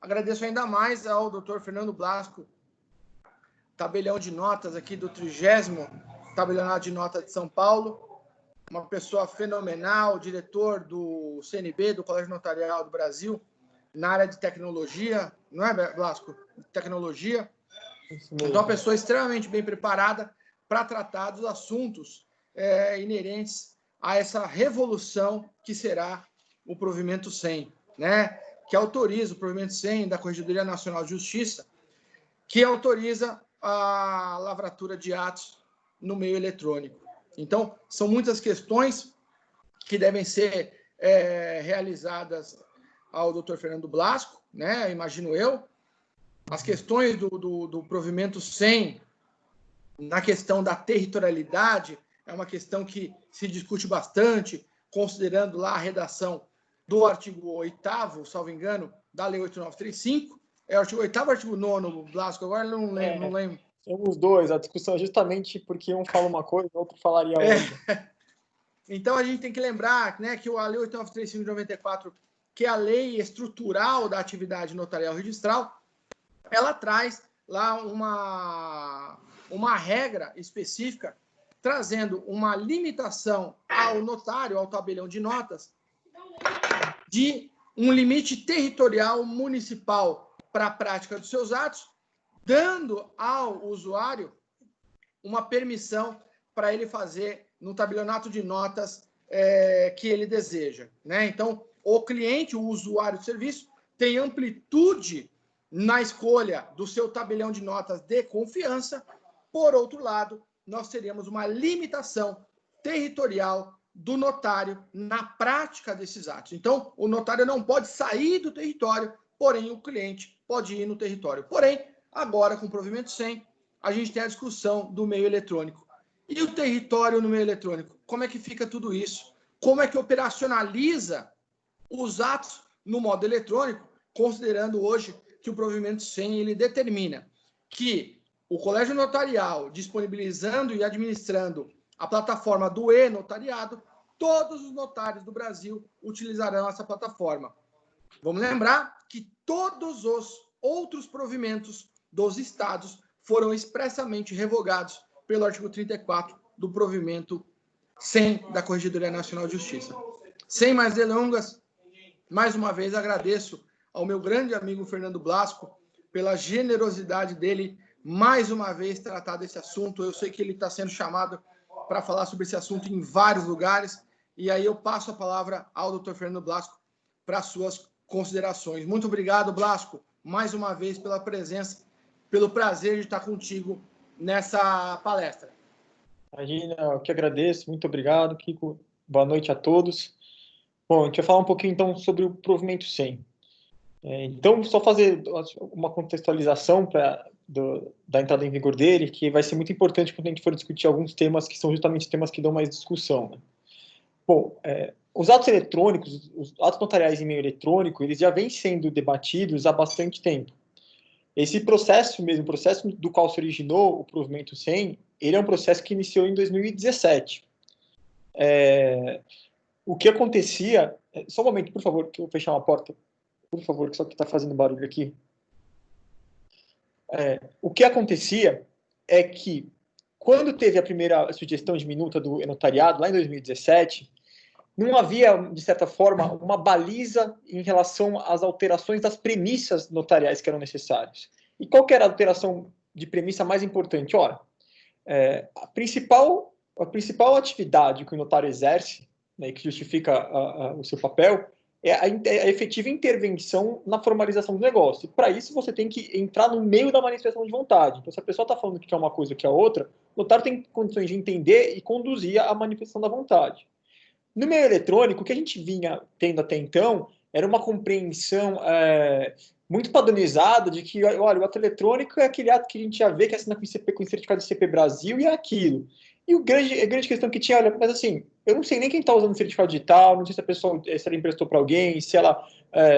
agradeço ainda mais ao Dr. Fernando Blasco, tabelião de notas aqui do 30º Tabelionato de Notas de São Paulo, uma pessoa fenomenal, diretor do CNB, do Colégio Notarial do Brasil, na área de tecnologia, não é, Blasco? Tecnologia. Então, uma pessoa extremamente bem preparada para tratar dos assuntos inerentes a essa revolução que será o provimento 100, né? Que autoriza o provimento 100 da Corregedoria Nacional de Justiça, que autoriza a lavratura de atos no meio eletrônico. Então, são muitas questões que devem ser realizadas ao Dr. Fernando Blasco, né? Imagino eu. As questões do provimento 100, na questão da territorialidade, é uma questão que se discute bastante, considerando lá a redação do artigo 8º, salvo engano, da Lei 8935. É o artigo 8º ou artigo 9º, Blasco? Agora eu não lembro. São os dois. A discussão é justamente porque um fala uma coisa e o outro falaria outra. Então, a gente tem que lembrar, né, que a Lei 8935 de 94, que é a lei estrutural da atividade notarial registral, ela traz lá uma regra específica, trazendo uma limitação ao notário, ao tabelião de notas, de um limite territorial municipal para a prática dos seus atos, dando ao usuário uma permissão para ele fazer no tabelionato de notas que ele deseja, né? Então, o cliente, o usuário do serviço, tem amplitude na escolha do seu tabelião de notas de confiança. Por outro lado, nós teríamos uma limitação territorial do notário na prática desses atos. Então, o notário não pode sair do território, porém o cliente pode ir no território. Porém, agora com o provimento 100, a gente tem a discussão do meio eletrônico. E o território no meio eletrônico? Como é que fica tudo isso? Como é que operacionaliza os atos no modo eletrônico, considerando hoje que o provimento 100 ele determina que o Colégio Notarial, disponibilizando e administrando a plataforma do e-notariado, todos os notários do Brasil utilizarão essa plataforma. Vamos lembrar que todos os outros provimentos dos estados foram expressamente revogados pelo artigo 34 do provimento 100 da Corregedoria Nacional de Justiça. Sem mais delongas, mais uma vez agradeço ao meu grande amigo Fernando Blasco pela generosidade dele, mais uma vez, tratar desse assunto. Eu sei que ele está sendo chamado para falar sobre esse assunto em vários lugares, e aí eu passo a palavra ao Dr. Fernando Blasco para suas considerações. Muito obrigado, Blasco, mais uma vez pela presença, pelo prazer de estar contigo nessa palestra. Imagina, eu que agradeço, muito obrigado, Kiko. Boa noite a todos. Bom, a gente vai falar um pouquinho, então, sobre o provimento 100. Então, só fazer uma contextualização da entrada em vigor dele, que vai ser muito importante quando a gente for discutir alguns temas que são justamente temas que dão mais discussão, né? Bom, os atos eletrônicos, os atos notariais em meio eletrônico, eles já vêm sendo debatidos há bastante tempo. Esse processo mesmo, o processo do qual se originou o provimento 100, ele é um processo que iniciou em 2017. O que acontecia... Só um momento, por favor, que eu vou fechar uma porta. Por favor, que só que está fazendo barulho aqui. O que acontecia é que, quando teve a primeira sugestão de minuta do notariado, lá em 2017, não havia, de certa forma, uma baliza em relação às alterações das premissas notariais que eram necessárias. E qual que era a alteração de premissa mais importante? Ora, a principal atividade que o notário exerce, né, que justifica o seu papel, é a efetiva intervenção na formalização do negócio. Para isso, você tem que entrar no meio da manifestação de vontade. Então, se a pessoa está falando que quer uma coisa que é outra, o notário tem condições de entender e conduzir a manifestação da vontade. No meio eletrônico, o que a gente vinha tendo até então era uma compreensão muito padronizada de que, olha, o ato eletrônico é aquele ato que a gente já vê que assina com ICP, com certificado de ICP Brasil e é aquilo. E a grande questão que tinha, olha, mas assim, eu não sei nem quem está usando certificado digital, não sei se a pessoa, se ela emprestou para alguém, se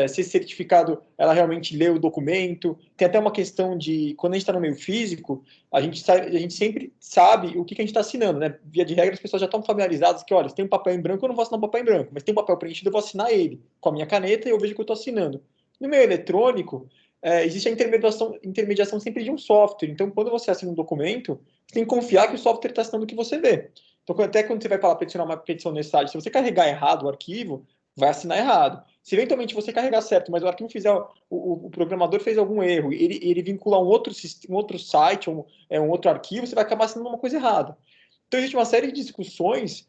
esse certificado, ela realmente leu o documento. Tem até uma questão de, quando a gente está no meio físico, a gente sempre sabe o que a gente está assinando, né? Via de regra, as pessoas já estão familiarizadas que, olha, se tem um papel em branco, eu não vou assinar um papel em branco, mas tem um papel preenchido, eu vou assinar ele com a minha caneta e eu vejo que eu estou assinando. No meio eletrônico, existe a intermediação sempre de um software. Então, quando você assina um documento, você tem que confiar que o software está assinando o que você vê. Então, até quando você vai falar peticionar uma petição nesse site, se você carregar errado o arquivo, vai assinar errado. Se eventualmente você carregar certo, mas o arquivo fizer, o programador fez algum erro, ele vincula um outro site, um outro arquivo, você vai acabar assinando uma coisa errada. Então, existe uma série de discussões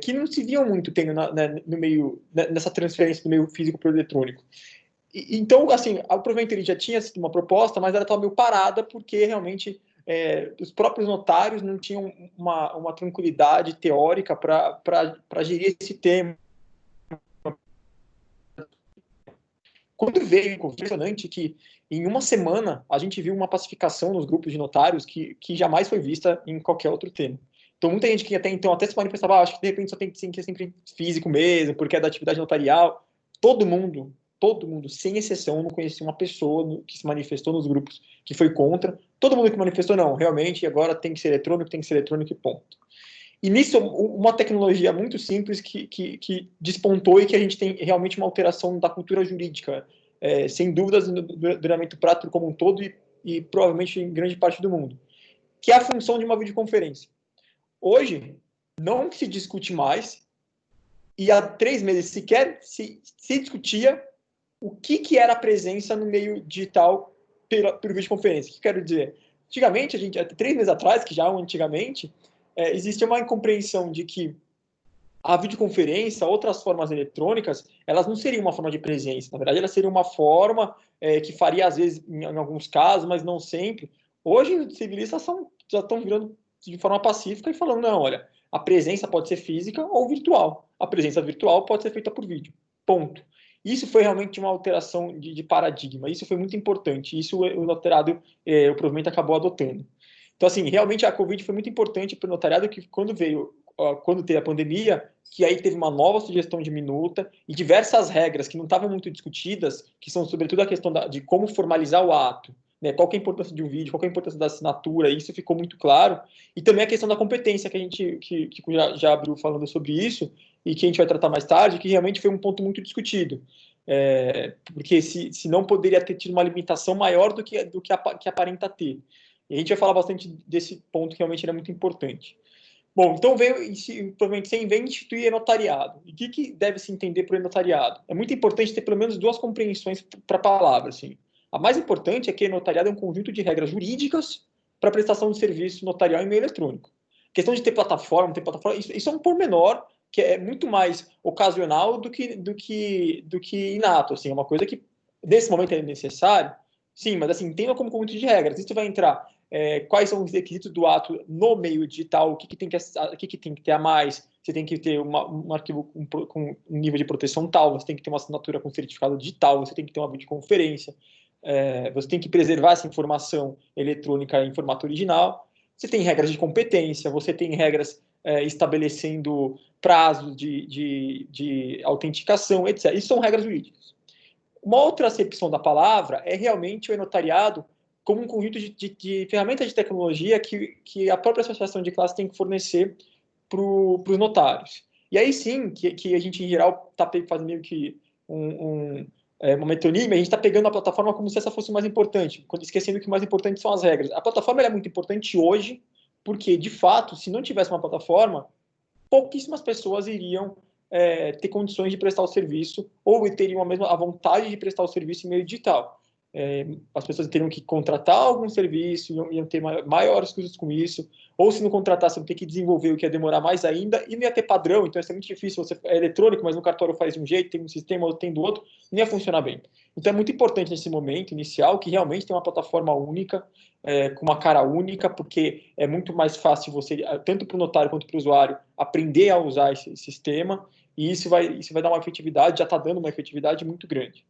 que não se viam muito tendo no meio, nessa transferência do meio físico para o eletrônico. Então, assim, o provimento ele já tinha sido uma proposta, mas ela estava meio parada porque realmente os próprios notários não tinham uma tranquilidade teórica para gerir esse tema. Quando veio, impressionante que em uma semana a gente viu uma pacificação nos grupos de notários que jamais foi vista em qualquer outro tema. Então, muita gente que até então até se manifestava, acho que de repente só tem que ser sempre físico mesmo, porque é da atividade notarial. Todo mundo, sem exceção, não conhecia uma pessoa que se manifestou nos grupos que foi contra. Todo mundo que manifestou, não, realmente agora tem que ser eletrônico e ponto. E nisso, uma tecnologia muito simples que despontou e que a gente tem realmente uma alteração da cultura jurídica, sem dúvidas, no ordenamento prático como um todo e provavelmente em grande parte do mundo, que é a função de uma videoconferência. Hoje, não se discute mais, e há 3 meses sequer se discutia o que era a presença no meio digital por videoconferência. O que quero dizer? Antigamente, até 3 meses atrás, que já é um antigamente, existia uma incompreensão de que a videoconferência, outras formas eletrônicas, elas não seriam uma forma de presença. Na verdade, elas seriam uma forma que faria, às vezes, em alguns casos, mas não sempre. Hoje, os civilistas já estão virando de forma pacífica e falando, não, olha, a presença pode ser física ou virtual. A presença virtual pode ser feita por vídeo. Ponto. Isso foi realmente uma alteração de paradigma. Isso foi muito importante. Isso o notariado, o provimento acabou adotando. Então, assim, realmente a Covid foi muito importante para o notariado, que quando teve a pandemia, que aí teve uma nova sugestão de minuta e diversas regras que não estavam muito discutidas, que são sobretudo a questão de como formalizar o ato, né? Qual que é a importância de um vídeo, qual que é a importância da assinatura, isso ficou muito claro. E também a questão da competência, que a gente já abriu falando sobre isso, e que a gente vai tratar mais tarde, que realmente foi um ponto muito discutido. Porque se não poderia ter tido uma limitação maior do que aparenta ter. E a gente vai falar bastante desse ponto que realmente é muito importante. Bom, então provavelmente você vem instituir notariado. E o que deve se entender por notariado? É muito importante ter pelo menos 2 compreensões para a palavra. Assim. A mais importante é que notariado é um conjunto de regras jurídicas para prestação de serviço notarial em meio eletrônico. A questão de ter plataforma, isso é um pormenor que é muito mais ocasional do que inato. Assim, é uma coisa que, nesse momento, é necessário. Sim, mas assim, tenha como conjunto de regras. Isso vai entrar quais são os requisitos do ato no meio digital, o que tem que ter a mais, você tem que ter um arquivo com um nível de proteção tal, você tem que ter uma assinatura com certificado digital, você tem que ter uma videoconferência, você tem que preservar essa informação eletrônica em formato original, você tem regras de competência, você tem regras estabelecendo prazos de autenticação, etc. Isso são regras jurídicas. Uma outra acepção da palavra é realmente o notariado como um conjunto de ferramentas de tecnologia que a própria associação de classe tem que fornecer para os notários. E aí sim, que a gente, em geral, está fazendo meio que uma metonímia, a gente está pegando a plataforma como se essa fosse o mais importante, esquecendo que o mais importante são as regras. A plataforma é muito importante hoje, porque, de fato, se não tivesse uma plataforma, pouquíssimas pessoas iriam ter condições de prestar o serviço ou teriam a vontade de prestar o serviço em meio digital. As pessoas teriam que contratar algum serviço, iam ter maiores custos com isso, ou se não contratasse, iam ter que desenvolver, o que ia demorar mais ainda, e não ia ter padrão, então ia ser muito difícil, você é eletrônico, mas no cartório faz de um jeito, tem um sistema, outro tem do outro, não ia funcionar bem. Então é muito importante nesse momento inicial que realmente tem uma plataforma única, com uma cara única, porque é muito mais fácil você, tanto para o notário quanto para o usuário, aprender a usar esse sistema, e isso vai dar uma efetividade, já está dando uma efetividade muito grande.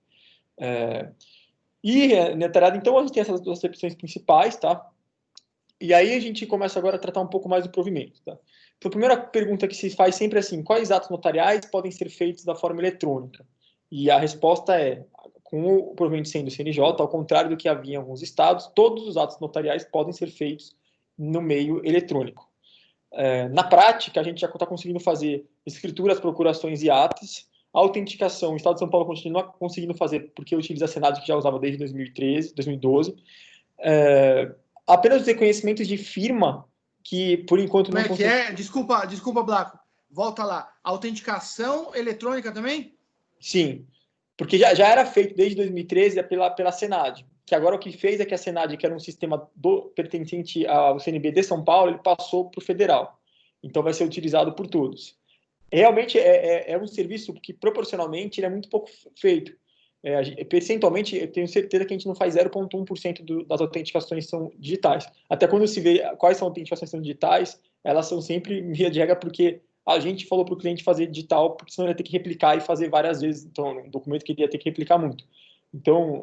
Notariado, então, a gente tem essas 2 acepções principais, tá? E aí a gente começa agora a tratar um pouco mais do provimento, tá? Então, a primeira pergunta que se faz sempre é assim, quais atos notariais podem ser feitos da forma eletrônica? E a resposta é, com o provimento sendo CNJ, ao contrário do que havia em alguns estados, todos os atos notariais podem ser feitos no meio eletrônico. Na prática, a gente já está conseguindo fazer escrituras, procurações e atas A autenticação, o Estado de São Paulo continua conseguindo fazer, porque utiliza a Senad, que já usava desde 2013, 2012. Apenas os reconhecimentos de firma, que por enquanto Como não é que consegue... é? Desculpa, Blaco. Volta lá. Autenticação eletrônica também? Sim, porque já era feito desde 2013 pela Senad, que agora o que fez é que a Senad, que era um sistema pertencente ao CNB de São Paulo, ele passou para o federal. Então vai ser utilizado por todos. Realmente é um serviço que proporcionalmente ele é muito pouco feito. Percentualmente, eu tenho certeza que a gente não faz 0,1% das autenticações são digitais. Até quando se vê quais são as autenticações que são digitais, elas são sempre via de regra porque a gente falou para o cliente fazer digital, porque senão ele ia ter que replicar e fazer várias vezes. Então, um documento que ele ia ter que replicar muito. Então,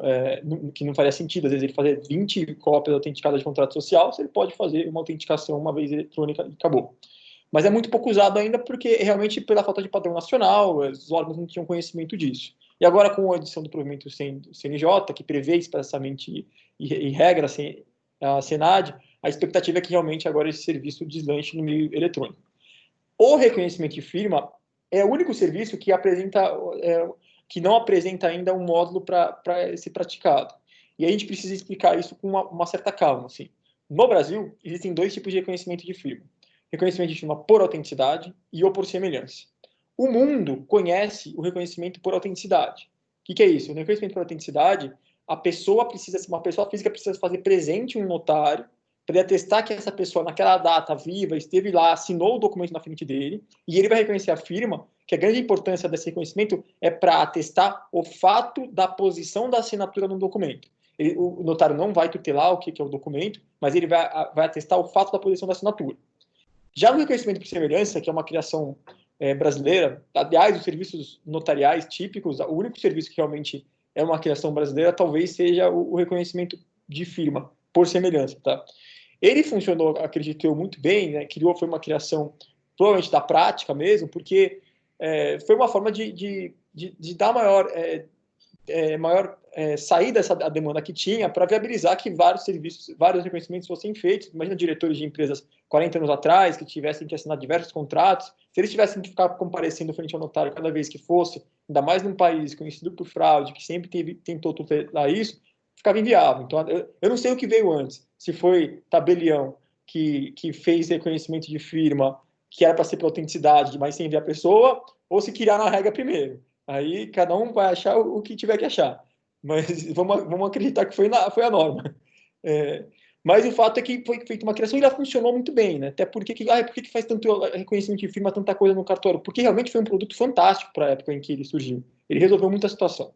que não faria sentido, às vezes, ele fazer 20 cópias autenticadas de contrato social, se ele pode fazer uma autenticação uma vez eletrônica e acabou. Mas é muito pouco usado ainda porque, realmente, pela falta de padrão nacional, os órgãos não tinham conhecimento disso. E agora, com a edição do provimento CNJ, que prevê expressamente e regra a Senad, a expectativa é que realmente agora esse serviço deslanche no meio eletrônico. O reconhecimento de firma é o único serviço que que não apresenta ainda um módulo para ser praticado. E a gente precisa explicar isso com uma certa calma. Assim. No Brasil, existem dois tipos de reconhecimento de firma. Reconhecimento de firma por autenticidade e ou por semelhança. O mundo conhece o reconhecimento por autenticidade. O que é isso? O reconhecimento por autenticidade, uma pessoa física precisa fazer presente um notário para atestar que essa pessoa, naquela data viva, esteve lá, assinou o documento na frente dele, e ele vai reconhecer a firma, que a grande importância desse reconhecimento é para atestar o fato da posição da assinatura no documento. O notário não vai tutelar o que é o documento, mas ele vai atestar o fato da posição da assinatura. Já no reconhecimento por semelhança, que é uma criação brasileira, aliás, os serviços notariais típicos, o único serviço que realmente é uma criação brasileira, talvez seja o reconhecimento de firma por semelhança, tá? Ele funcionou, acredito eu, muito bem, né? Foi uma criação provavelmente da prática mesmo, porque foi uma forma de dar maior saída dessa demanda que tinha para viabilizar que vários serviços, vários reconhecimentos fossem feitos. Imagina diretores de empresas 40 anos atrás que tivessem que assinar diversos contratos, se eles tivessem que ficar comparecendo frente ao notário cada vez que fosse, ainda mais num país conhecido por fraude, que sempre tentou tutelar isso, ficava inviável. Então, eu não sei o que veio antes, se foi tabelião que fez reconhecimento de firma que era para ser por autenticidade, mas sem enviar a pessoa, ou se criaram a regra primeiro. Aí cada um vai achar o que tiver que achar. Mas vamos acreditar que foi a norma. Mas o fato é que foi feita uma criação e ela funcionou muito bem, né? Até porque por que faz tanto reconhecimento de firma, tanta coisa no cartório? Porque realmente foi um produto fantástico para a época em que ele surgiu. Ele resolveu muita situação.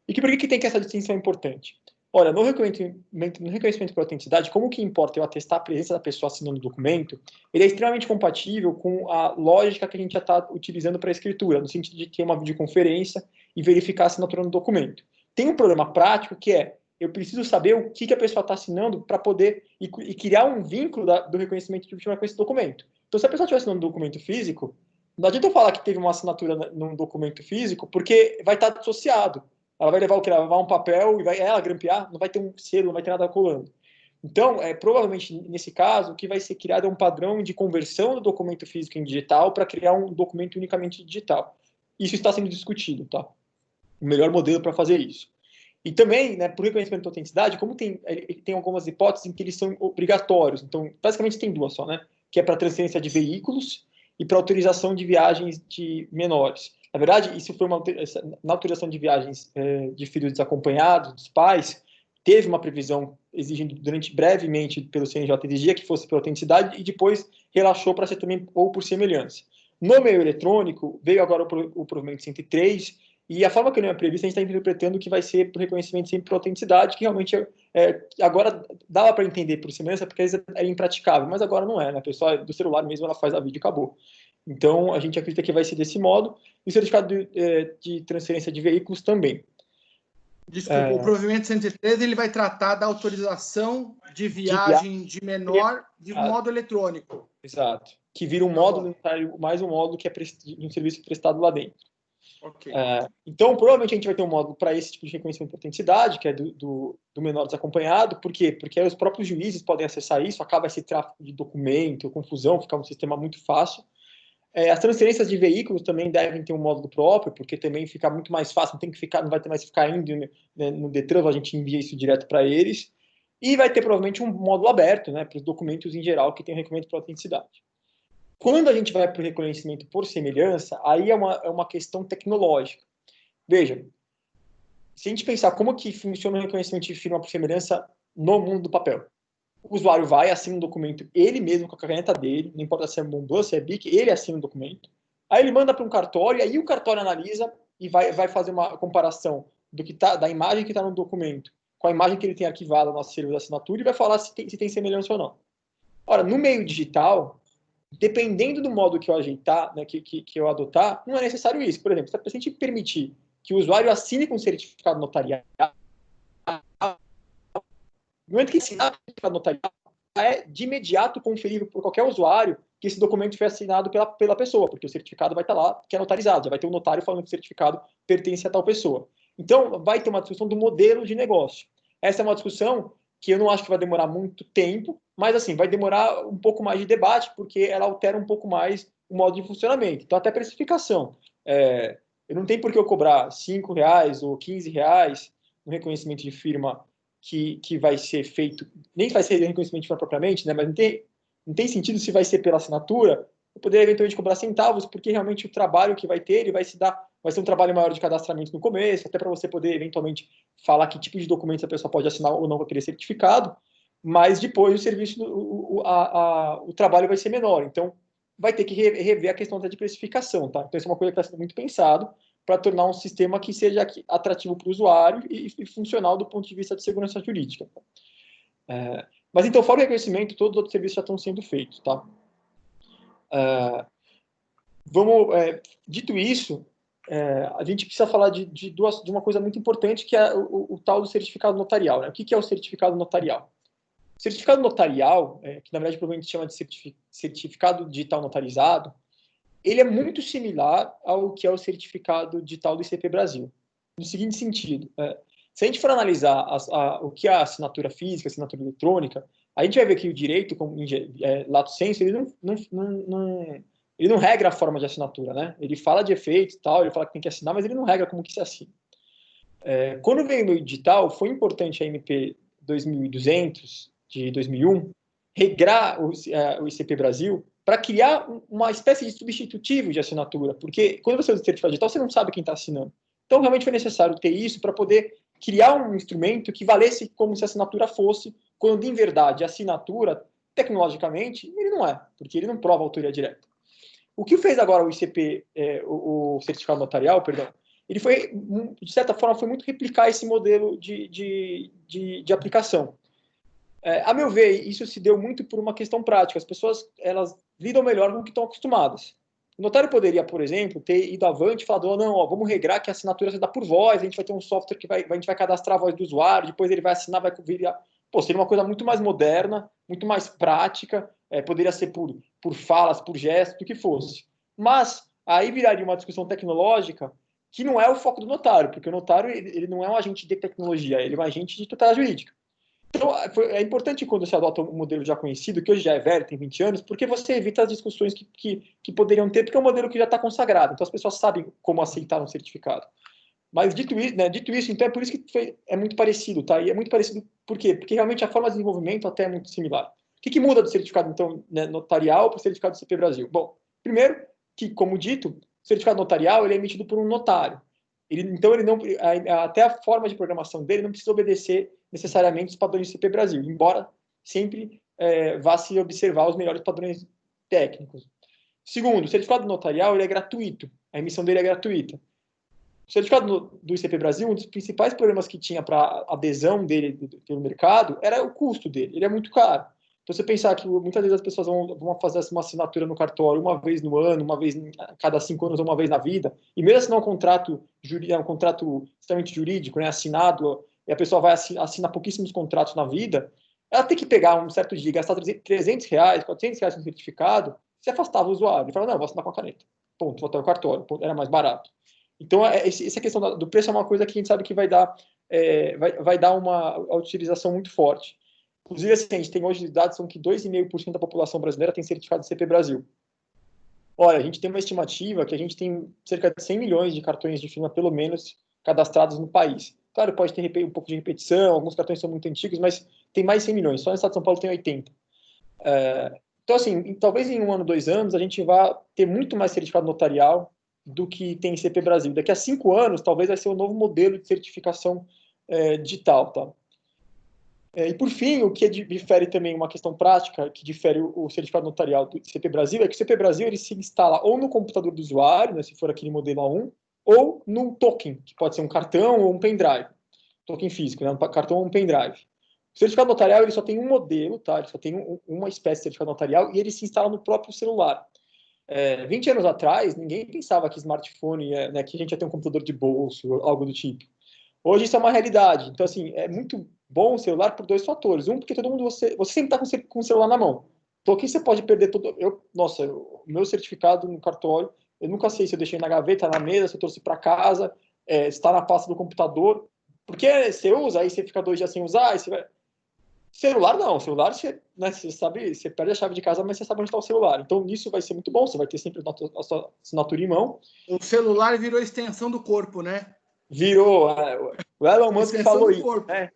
E por que tem que essa distinção importante? Olha, no reconhecimento por autenticidade, como que importa eu atestar a presença da pessoa assinando o documento, ele é extremamente compatível com a lógica que a gente já está utilizando para a escritura, no sentido de ter uma videoconferência e verificar a assinatura no documento. Tem um problema prático que eu preciso saber o que a pessoa está assinando para poder e criar um vínculo do reconhecimento de firma com esse documento. Então, se a pessoa estiver assinando um documento físico, não adianta eu falar que teve uma assinatura num documento físico, porque vai estar associado. Ela vai levar o que? Ela vai levar um papel e vai ela grampear, não vai ter um selo, não vai ter nada colando. Então, provavelmente, nesse caso, o que vai ser criado é um padrão de conversão do documento físico em digital para criar um documento unicamente digital. Isso está sendo discutido, tá? O melhor modelo para fazer isso. E também, né, por reconhecimento de autenticidade, como ele tem algumas hipóteses em que eles são obrigatórios. Então, basicamente tem duas só, né? Que é para transferência de veículos e para autorização de viagens de menores. Na verdade, isso foi na autorização de viagens de filhos desacompanhados, dos pais, teve uma previsão exigindo brevemente pelo CNJ, exigia que fosse por autenticidade e depois relaxou para ser também ou por semelhança. No meio eletrônico, veio agora o provimento 103 e a forma que ele é prevista, a gente está interpretando que vai ser por reconhecimento sempre por autenticidade, que realmente agora dava para entender por semelhança, porque é impraticável, mas agora não é, né? A pessoa do celular mesmo, ela faz a vídeo e acabou. Então, a gente acredita que vai ser desse modo. E o certificado de transferência de veículos também. Desculpa, o provimento 113 ele vai tratar da autorização de viagem de menor de modo eletrônico. Exato. Que vira um módulo, mais um módulo que é de um serviço prestado lá dentro. Okay. Então, provavelmente a gente vai ter um módulo para esse tipo de reconhecimento de autenticidade, que é do menor desacompanhado. Por quê? Porque aí os próprios juízes podem acessar isso, acaba esse tráfego de documento, confusão, fica um sistema muito fácil. As transferências de veículos também devem ter um módulo próprio, porque também fica muito mais fácil, não vai ter mais que ficar indo, né, no Detran, a gente envia isso direto para eles. E vai ter provavelmente um módulo aberto, né, para os documentos em geral que tem reconhecimento por autenticidade. Quando a gente vai para o reconhecimento por semelhança, aí é uma questão tecnológica. Veja, se a gente pensar como que funciona o reconhecimento de firma por semelhança no mundo do papel. O usuário vai, assina um documento, ele mesmo com a caneta dele, não importa se é Monbleu, se é BIC, ele assina o documento. Aí ele manda para um cartório, e aí o cartório analisa e vai fazer uma comparação da imagem que está no documento com a imagem que ele tem arquivada no nosso servidor de assinatura e vai falar se tem semelhança ou não. Ora, no meio digital, dependendo do modo que eu ajeitar, né, que eu adotar, não é necessário isso. Por exemplo, se a gente permitir que o usuário assine com certificado notarial, no momento que assinar o certificado notarial, é de imediato conferível por qualquer usuário que esse documento foi assinado pela pessoa, porque o certificado vai estar lá, que é notarizado, já vai ter um notário falando que o certificado pertence a tal pessoa. Então, vai ter uma discussão do modelo de negócio. Essa é uma discussão que eu não acho que vai demorar muito tempo, mas assim, vai demorar um pouco mais de debate, porque ela altera um pouco mais o modo de funcionamento. Então, até precificação. Eu não tenho por que eu cobrar R$5 ou R$15 no reconhecimento de firma que vai ser feito, nem vai ser reconhecimento de firma propriamente, né? Mas não tem sentido se vai ser pela assinatura, eu poder eventualmente cobrar centavos, porque realmente o trabalho que vai ter, ele vai ser um trabalho maior de cadastramento no começo, até para você poder eventualmente falar que tipo de documentos a pessoa pode assinar ou não com aquele certificado, mas depois o serviço, o trabalho vai ser menor. Então, vai ter que rever a questão de precificação, tá? Então, isso é uma coisa que está sendo muito pensado para tornar um sistema que seja atrativo para o usuário e funcional do ponto de vista de segurança jurídica. Mas então, fora o reconhecimento, todos os outros serviços já estão sendo feitos, tá? Dito isso, a gente precisa falar de uma coisa muito importante, que é o tal do certificado notarial, né? O que é o certificado notarial? O certificado notarial, que na verdade provavelmente chama de certificado digital notarizado, ele é muito similar ao que é o certificado digital do ICP Brasil. No seguinte sentido, se a gente for analisar o que é a assinatura física, a assinatura eletrônica, a gente vai ver que o direito, lato sensu, ele não regra a forma de assinatura, né? Ele fala de efeitos e tal, ele fala que tem que assinar, mas ele não regra como que se assina. Quando veio no digital, foi importante a MP 2200 de 2001 regrar o ICP Brasil para criar uma espécie de substitutivo de assinatura, porque quando você usa o certificado digital, você não sabe quem está assinando. Então, realmente foi necessário ter isso para poder criar um instrumento que valesse como se a assinatura fosse, quando, em verdade, a assinatura, tecnologicamente, ele não é, porque ele não prova a autoria direta. O que fez agora o ICP, o certificado notarial, perdão, ele foi, de certa forma, foi muito replicar esse modelo de aplicação. A meu ver, isso se deu muito por uma questão prática. As pessoas, elas lidam melhor com o que estão acostumadas. O notário poderia, por exemplo, ter ido avante e falado, não, vamos regrar que a assinatura se dá por voz, a gente vai ter um software que a gente vai cadastrar a voz do usuário, depois ele vai assinar, vai virar... seria uma coisa muito mais moderna, muito mais prática, poderia ser por falas, por gestos, o que fosse. Mas aí viraria uma discussão tecnológica que não é o foco do notário, porque o notário ele não é um agente de tecnologia, ele é um agente de tutela jurídica. Então, é importante quando você adota um modelo já conhecido, que hoje já é velho, tem 20 anos, porque você evita as discussões que poderiam ter, porque é um modelo que já está consagrado. Então, as pessoas sabem como aceitar um certificado. Mas, dito isso, então, é por isso que é muito parecido, tá? E é muito parecido por quê? Porque, realmente, a forma de desenvolvimento até é muito similar. O que muda do certificado, então, notarial para o certificado do CP Brasil? Bom, primeiro, que, como dito, o certificado notarial ele é emitido por um notário. Então, ele não, até a forma de programação dele não precisa obedecer necessariamente os padrões do CP Brasil, embora sempre vá se observar os melhores padrões técnicos. Segundo, o certificado notarial ele é gratuito, a emissão dele é gratuita. O certificado do ICP Brasil, um dos principais problemas que tinha para adesão dele pelo mercado era o custo dele, ele é muito caro. Então, você pensar que muitas vezes as pessoas vão fazer uma assinatura no cartório uma vez no ano, uma vez a cada 5 anos ou uma vez na vida, e mesmo assinar um contrato extremamente jurídico, né, assinado, e a pessoa vai assinar pouquíssimos contratos na vida, ela tem que pegar um certo dia, gastar R$300, R$400 no certificado, se afastava o usuário. E falava, não, eu vou assinar com a caneta. Ponto, vou até o cartório, era mais barato. Então, essa questão do preço é uma coisa que a gente sabe que vai dar uma utilização muito forte. Inclusive, assim, a gente tem hoje dados são que 2,5% da população brasileira tem certificado de CP Brasil. Olha, a gente tem uma estimativa que a gente tem cerca de 100 milhões de cartões de firma, pelo menos, cadastrados no país. Claro, pode ter um pouco de repetição, alguns cartões são muito antigos, mas tem mais de 100 milhões. Só no estado de São Paulo tem 80. Então, assim, talvez em 1 ano, 2 anos, a gente vá ter muito mais certificado notarial do que tem em CP Brasil. Daqui a 5 anos, talvez vai ser o novo modelo de certificação digital, tá? E por fim, o que difere também uma questão prática, que difere o certificado notarial do CP Brasil, é que o CP Brasil ele se instala ou no computador do usuário, né, se for aquele modelo A1, ou num token, que pode ser um cartão ou um pendrive. Token físico, né, um cartão ou um pendrive. O certificado notarial ele só tem um modelo, tá? Ele só tem uma espécie de certificado notarial e ele se instala no próprio celular. 20 anos atrás, ninguém pensava que smartphone, né, que a gente ia ter um computador de bolso, algo do tipo. Hoje isso é uma realidade. Então, assim, é muito bom o celular por dois fatores. Um, porque todo mundo, você sempre está com o celular na mão. Então, aqui você pode perder todo. Nossa, o meu certificado no cartório, eu nunca sei se eu deixei na gaveta, na mesa, se eu trouxe para casa, se está na pasta do computador. Porque você usa, aí você fica 2 dias sem usar, aí você vai. Celular não, celular você, né, você sabe, você perde a chave de casa, mas você sabe onde está o celular. Então, nisso vai ser muito bom, você vai ter sempre a sua assinatura em mão. O celular virou extensão do corpo, né? Virou. O Elon Musk Extensão falou do isso, corpo. né?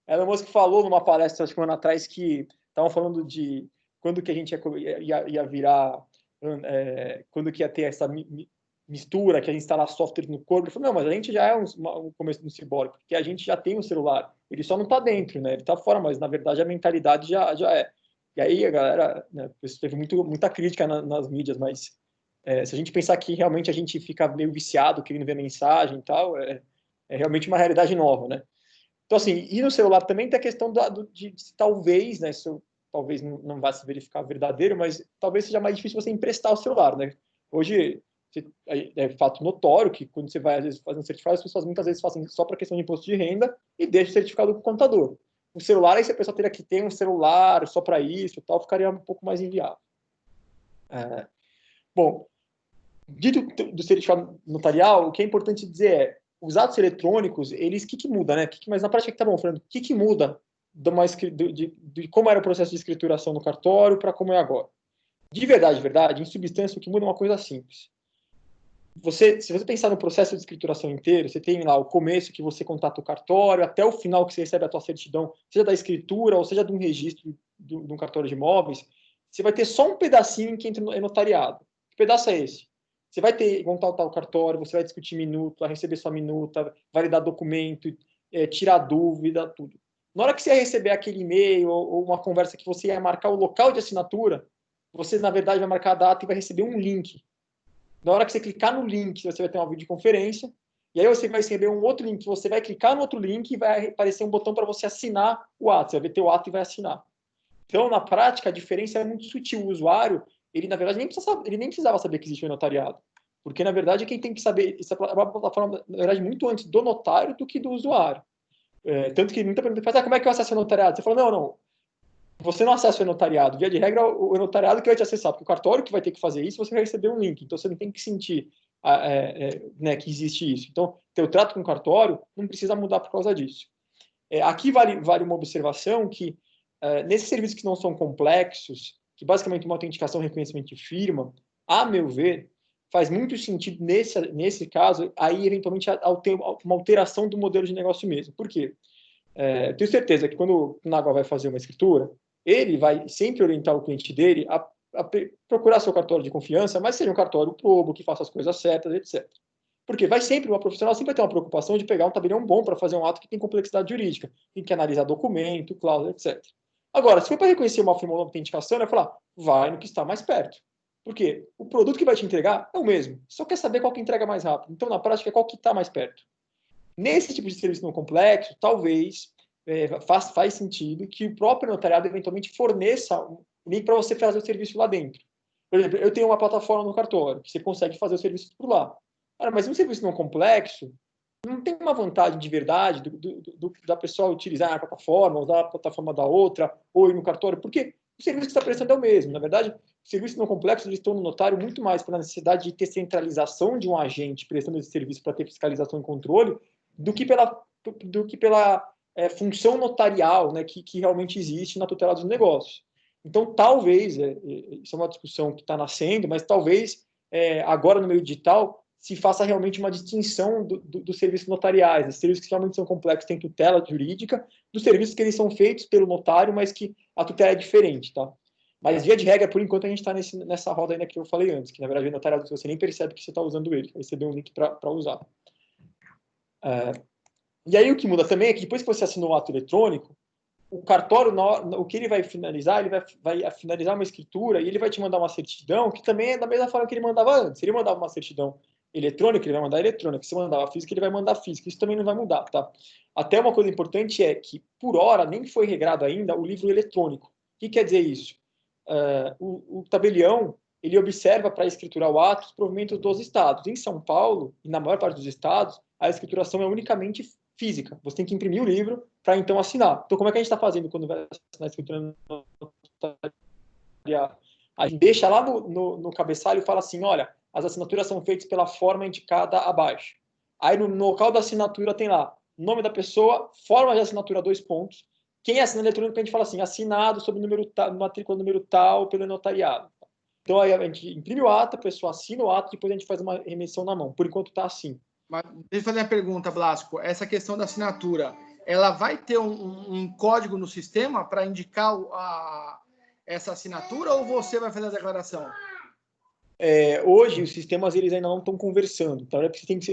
Elon Musk falou numa palestra, acho que um ano atrás, que estavam falando de quando que a gente ia virar, quando que ia ter essa mistura, que a gente instalar software no corpo. Ele falou, não, mas a gente já é um começo do ciborgue, porque a gente já tem um celular. Ele só não está dentro, né? Ele está fora, mas na verdade a mentalidade já é. E aí a galera, né, teve muita crítica nas mídias, mas se a gente pensar que realmente a gente fica meio viciado, querendo ver mensagem e tal, é realmente uma realidade nova, né? Então, assim, e no celular também tem a questão de talvez, né, isso talvez não vá se verificar verdadeiro, mas talvez seja mais difícil você emprestar o celular, né? Hoje, é fato notório que quando você vai, às vezes, fazer um certificado, as pessoas muitas vezes fazem só para questão de imposto de renda e deixa o certificado com o contador. O celular, aí se a pessoa teria que ter um celular só para isso e tal, ficaria um pouco mais inviável. Bom, dito do certificado notarial, o que é importante dizer é, os atos eletrônicos, eles, o que muda, né? Mas na prática que tá bom, Fernando, o que muda de como era o processo de escrituração no cartório para como é agora? De verdade, em substância, o que muda é uma coisa simples. Se você pensar no processo de escrituração inteiro, você tem lá o começo que você contata o cartório, até o final que você recebe a tua certidão, seja da escritura ou seja de um registro de um cartório de imóveis, você vai ter só um pedacinho em que entra notariado. Que pedaço é esse? Você vai ter, contatar o cartório, você vai discutir minuta, receber sua minuta, validar documento, tirar dúvida, tudo. Na hora que você receber aquele e-mail ou uma conversa que você ia marcar o local de assinatura, você, na verdade, vai marcar a data e vai receber um link. Na hora que você clicar no link, você vai ter uma videoconferência, e aí você vai receber um outro link, você vai clicar no outro link e vai aparecer um botão para você assinar o ato. Você vai ver teu ato e vai assinar. Então, na prática, a diferença é muito sutil. O usuário, ele, na verdade, ele nem precisava saber que existia o notariado. Porque, na verdade, quem tem que saber, isso é uma plataforma, na verdade, muito antes do notário do que do usuário. Tanto que muita pergunta faz, como é que eu acesso o notariado? Você fala, não, você não acessa o notariado. Via de regra, o notariado que vai te acessar, porque o cartório que vai ter que fazer isso, você vai receber um link. Então, você não tem que sentir né, que existe isso. Então, teu trato com o cartório não precisa mudar por causa disso. Aqui vale uma observação que, nesses serviços que não são complexos, que basicamente uma autenticação e reconhecimento de firma, a meu ver, faz muito sentido nesse caso, aí eventualmente uma alteração do modelo de negócio mesmo. Por quê? Tenho certeza que quando o Nagua vai fazer uma escritura, ele vai sempre orientar o cliente dele a procurar seu cartório de confiança, mas seja um cartório probo, que faça as coisas certas, etc. Porque uma profissional sempre vai ter uma preocupação de pegar um tabelião bom para fazer um ato que tem complexidade jurídica, tem que analisar documento, cláusula, etc. Agora, se for para reconhecer uma firma ou uma autenticação, ele vai falar, vai no que está mais perto. Por quê? O produto que vai te entregar é o mesmo, só quer saber qual que entrega mais rápido. Então, na prática, qual que está mais perto. Nesse tipo de serviço não complexo, talvez faz sentido que o próprio notariado eventualmente forneça um link para você fazer o serviço lá dentro. Por exemplo, eu tenho uma plataforma no cartório, que você consegue fazer o serviço por lá. Mas um serviço não complexo, não tem uma vantagem de verdade da pessoa utilizar a plataforma, usar a plataforma da outra, ou ir no cartório, porque o serviço que está prestando é o mesmo. Na verdade, os serviços não complexos eles estão no notário muito mais pela necessidade de ter centralização de um agente prestando esse serviço para ter fiscalização e controle, do que pela função notarial, né, que realmente existe na tutela dos negócios. Então, talvez, isso é uma discussão que está nascendo, mas talvez agora no meio digital, se faça realmente uma distinção dos serviços notariais, dos serviços que realmente são complexos, tem tutela jurídica, dos serviços que eles são feitos pelo notário, mas que a tutela é diferente, tá? Mas, via de regra, por enquanto, a gente está nessa roda ainda que eu falei antes, que, na verdade, o notariado, você nem percebe que você está usando ele, vai receber um link para usar. E aí, o que muda também é que, depois que você assinou o ato eletrônico, o cartório, o que ele vai finalizar, ele vai finalizar uma escritura e ele vai te mandar uma certidão, que também é da mesma forma que ele mandava antes. Se ele mandava uma certidão eletrônica, ele vai mandar eletrônica. Se mandava física, ele vai mandar física. Isso também não vai mudar, tá? Até uma coisa importante é que, por hora, nem foi regrado ainda o livro eletrônico. O que quer dizer isso? O tabelião, ele observa para escriturar o ato os provimentos dos estados. Em São Paulo, e na maior parte dos estados, a escrituração é unicamente física. Você tem que imprimir o livro para, então, assinar. Então, como é que a gente está fazendo quando vai assinar a escritura notarial? A gente deixa lá no cabeçalho e fala assim, olha, as assinaturas são feitas pela forma indicada abaixo. Aí, no local da assinatura, tem lá nome da pessoa, forma de assinatura, 2 pontos. Quem assina eletrônico, a gente fala assim, assinado sob matrícula número tal pelo notariado. Então, aí a gente imprime o ato, a pessoa assina o ato, depois a gente faz uma remissão na mão. Por enquanto, está assim. Mas deixa eu fazer uma pergunta, Blasco. Essa questão da assinatura, ela vai ter um código no sistema para indicar essa assinatura ou você vai fazer a declaração? Hoje, os sistemas eles ainda não estão conversando. Então,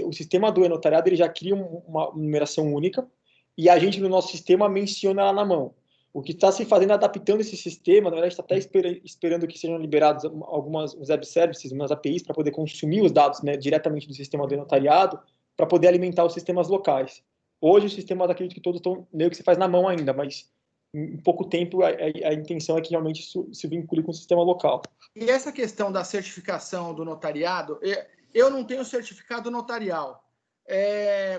o sistema do e-notariado ele já cria uma numeração única e a gente, no nosso sistema, menciona ela na mão. O que está se fazendo adaptando esse sistema, na verdade, está até esperando que sejam liberados algumas web services, umas APIs, para poder consumir os dados, né, diretamente do sistema do e-notariado, para poder alimentar os sistemas locais. Hoje, os sistemas, acredito que todos estão meio que se faz na mão ainda, mas em pouco tempo a intenção é que realmente isso se vincule com o sistema local. E essa questão da certificação do notariado, eu não tenho certificado notarial.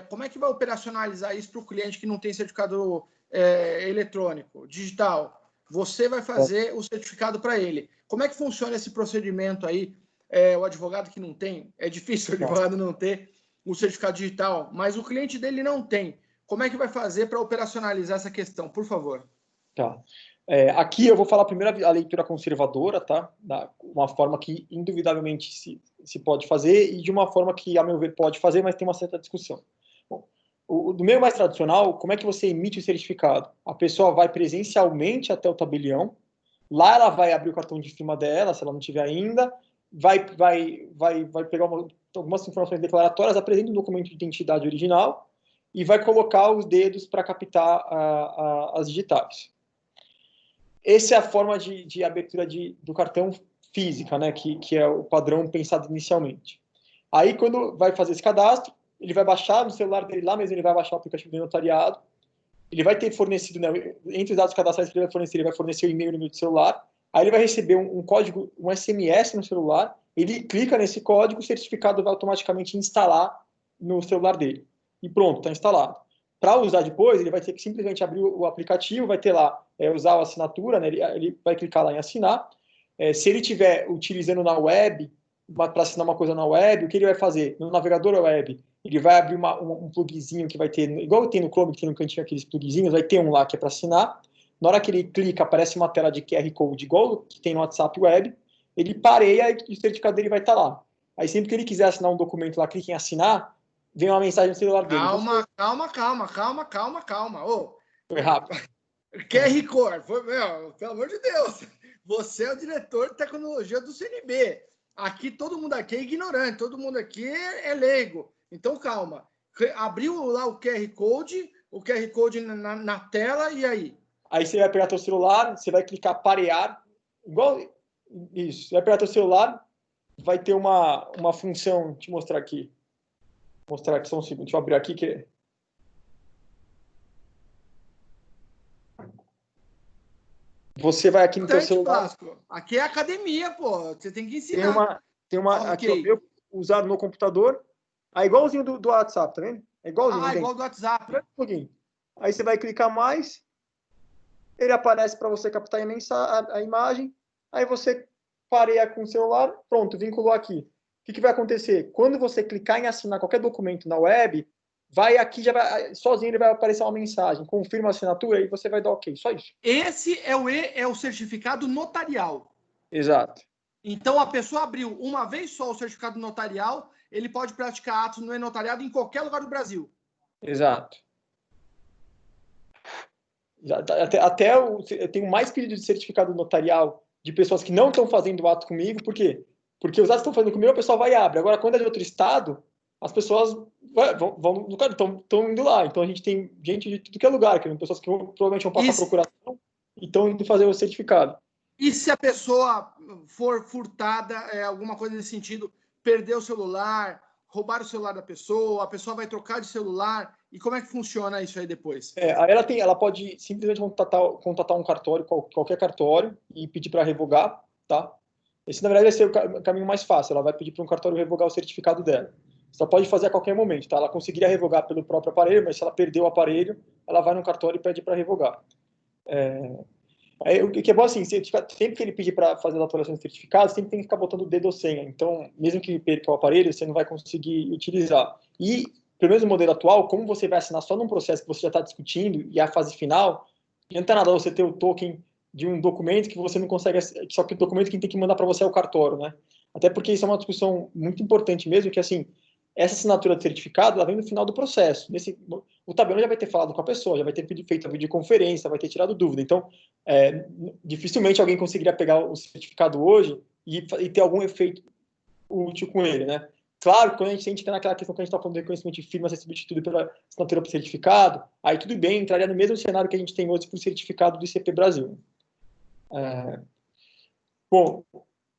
Como é que vai operacionalizar isso para o cliente que não tem certificado eletrônico, digital? Você vai fazer o certificado para ele. Como é que funciona esse procedimento aí? O advogado que não tem, é difícil o advogado não ter o certificado digital, mas o cliente dele não tem. Como é que vai fazer para operacionalizar essa questão? Por favor. Tá. Aqui eu vou falar primeiro a leitura conservadora, tá? Uma forma que indubitavelmente se pode fazer e de uma forma que, a meu ver, pode fazer, mas tem uma certa discussão. Bom, do meio mais tradicional, como é que você emite o certificado? A pessoa vai presencialmente até o tabelião, lá ela vai abrir o cartão de firma dela, se ela não tiver ainda, vai pegar algumas informações declaratórias, apresenta um documento de identidade original e vai colocar os dedos para captar as digitais. Essa é a forma de abertura do cartão física, né, que é o padrão pensado inicialmente. Aí, quando vai fazer esse cadastro, ele vai baixar no celular dele lá mesmo, ele vai baixar o aplicativo do notariado, ele vai ter fornecido, né, entre os dados cadastrais que ele vai fornecer o e-mail e o número de celular, aí ele vai receber um código, um SMS no celular, ele clica nesse código, o certificado vai automaticamente instalar no celular dele. E pronto, está instalado. Para usar depois, ele vai ter que simplesmente abrir o aplicativo, vai ter lá, usar a assinatura, né? Ele vai clicar lá em assinar. Se ele estiver utilizando na web, para assinar uma coisa na web, o que ele vai fazer? No navegador web, ele vai abrir um plugzinho que vai ter, igual tem no Chrome, que tem no cantinho aqueles plugzinhos, vai ter um lá que é para assinar. Na hora que ele clica, aparece uma tela de QR Code, igual que tem no WhatsApp web, ele pareia e o certificado dele vai estar lá. Aí sempre que ele quiser assinar um documento lá, clica em assinar, vem uma mensagem no celular dele. Calma. Foi rápido. QR Code, pelo amor de Deus. Você é o diretor de tecnologia do CNB. Aqui todo mundo aqui é ignorante, todo mundo aqui é leigo. Então, calma. Abriu lá o QR Code na tela, e aí? Aí você vai pegar teu celular, você vai clicar parear, igual isso. Você vai pegar teu celular, vai ter uma função, te mostrar aqui. Vou mostrar aqui só um segundo. Deixa eu abrir aqui que... Você vai aqui no teu celular. Blasco. Aqui é academia, pô. Você tem que ensinar. Tem uma aqui, ó, eu usar no computador. Aí igualzinho do WhatsApp, tá vendo? É igualzinho. Igual do WhatsApp. Aí você vai clicar mais. Ele aparece para você captar a imagem. Aí você pareia com o celular. Pronto, vinculou aqui. O que vai acontecer? Quando você clicar em assinar qualquer documento na web, vai aqui, sozinho ele vai aparecer uma mensagem, confirma a assinatura e você vai dar ok, só isso. Esse é o certificado notarial. Exato. Então, a pessoa abriu uma vez só o certificado notarial, ele pode praticar atos no e-notariado em qualquer lugar do Brasil. Exato. Eu tenho mais pedidos de certificado notarial de pessoas que não estão fazendo o ato comigo, por quê? Porque os atos estão fazendo comigo, o pessoal vai e abre. Agora, quando é de outro estado, as pessoas estão indo lá. Então, a gente tem gente de tudo que é lugar, que pessoas que provavelmente vão passar procuração e estão indo fazer o certificado. E se a pessoa for furtada, alguma coisa nesse sentido, perder o celular, roubar o celular da pessoa, a pessoa vai trocar de celular, e como é que funciona isso aí depois? Ela pode simplesmente contatar um cartório, qualquer cartório, e pedir para revogar, tá? Esse, na verdade, vai ser o caminho mais fácil. Ela vai pedir para um cartório revogar o certificado dela. Você pode fazer a qualquer momento, tá? Ela conseguiria revogar pelo próprio aparelho, mas se ela perdeu o aparelho, ela vai no cartório e pede para revogar. O que é bom assim, sempre que ele pedir para fazer a atualização do certificado, sempre tem que ficar botando o dedo ou senha. Então, mesmo que perca o aparelho, você não vai conseguir utilizar. E, pelo menos no modelo atual, como você vai assinar só num processo que você já está discutindo e a fase final, não adianta nada você ter o token de um documento que você não consegue, só que o documento quem tem que mandar para você é o cartório, né? Até porque isso é uma discussão muito importante mesmo, que assim, essa assinatura de certificado, ela vem no final do processo. O tabelião já vai ter falado com a pessoa, já vai ter feito a videoconferência, vai ter tirado dúvida. Então, dificilmente alguém conseguiria pegar o certificado hoje e ter algum efeito útil com ele, né? Claro, quando a gente está naquela questão que a gente está falando de reconhecimento de firma ser substituído pela assinatura por certificado, aí tudo bem, entraria no mesmo cenário que a gente tem hoje para o certificado do ICP Brasil. Bom,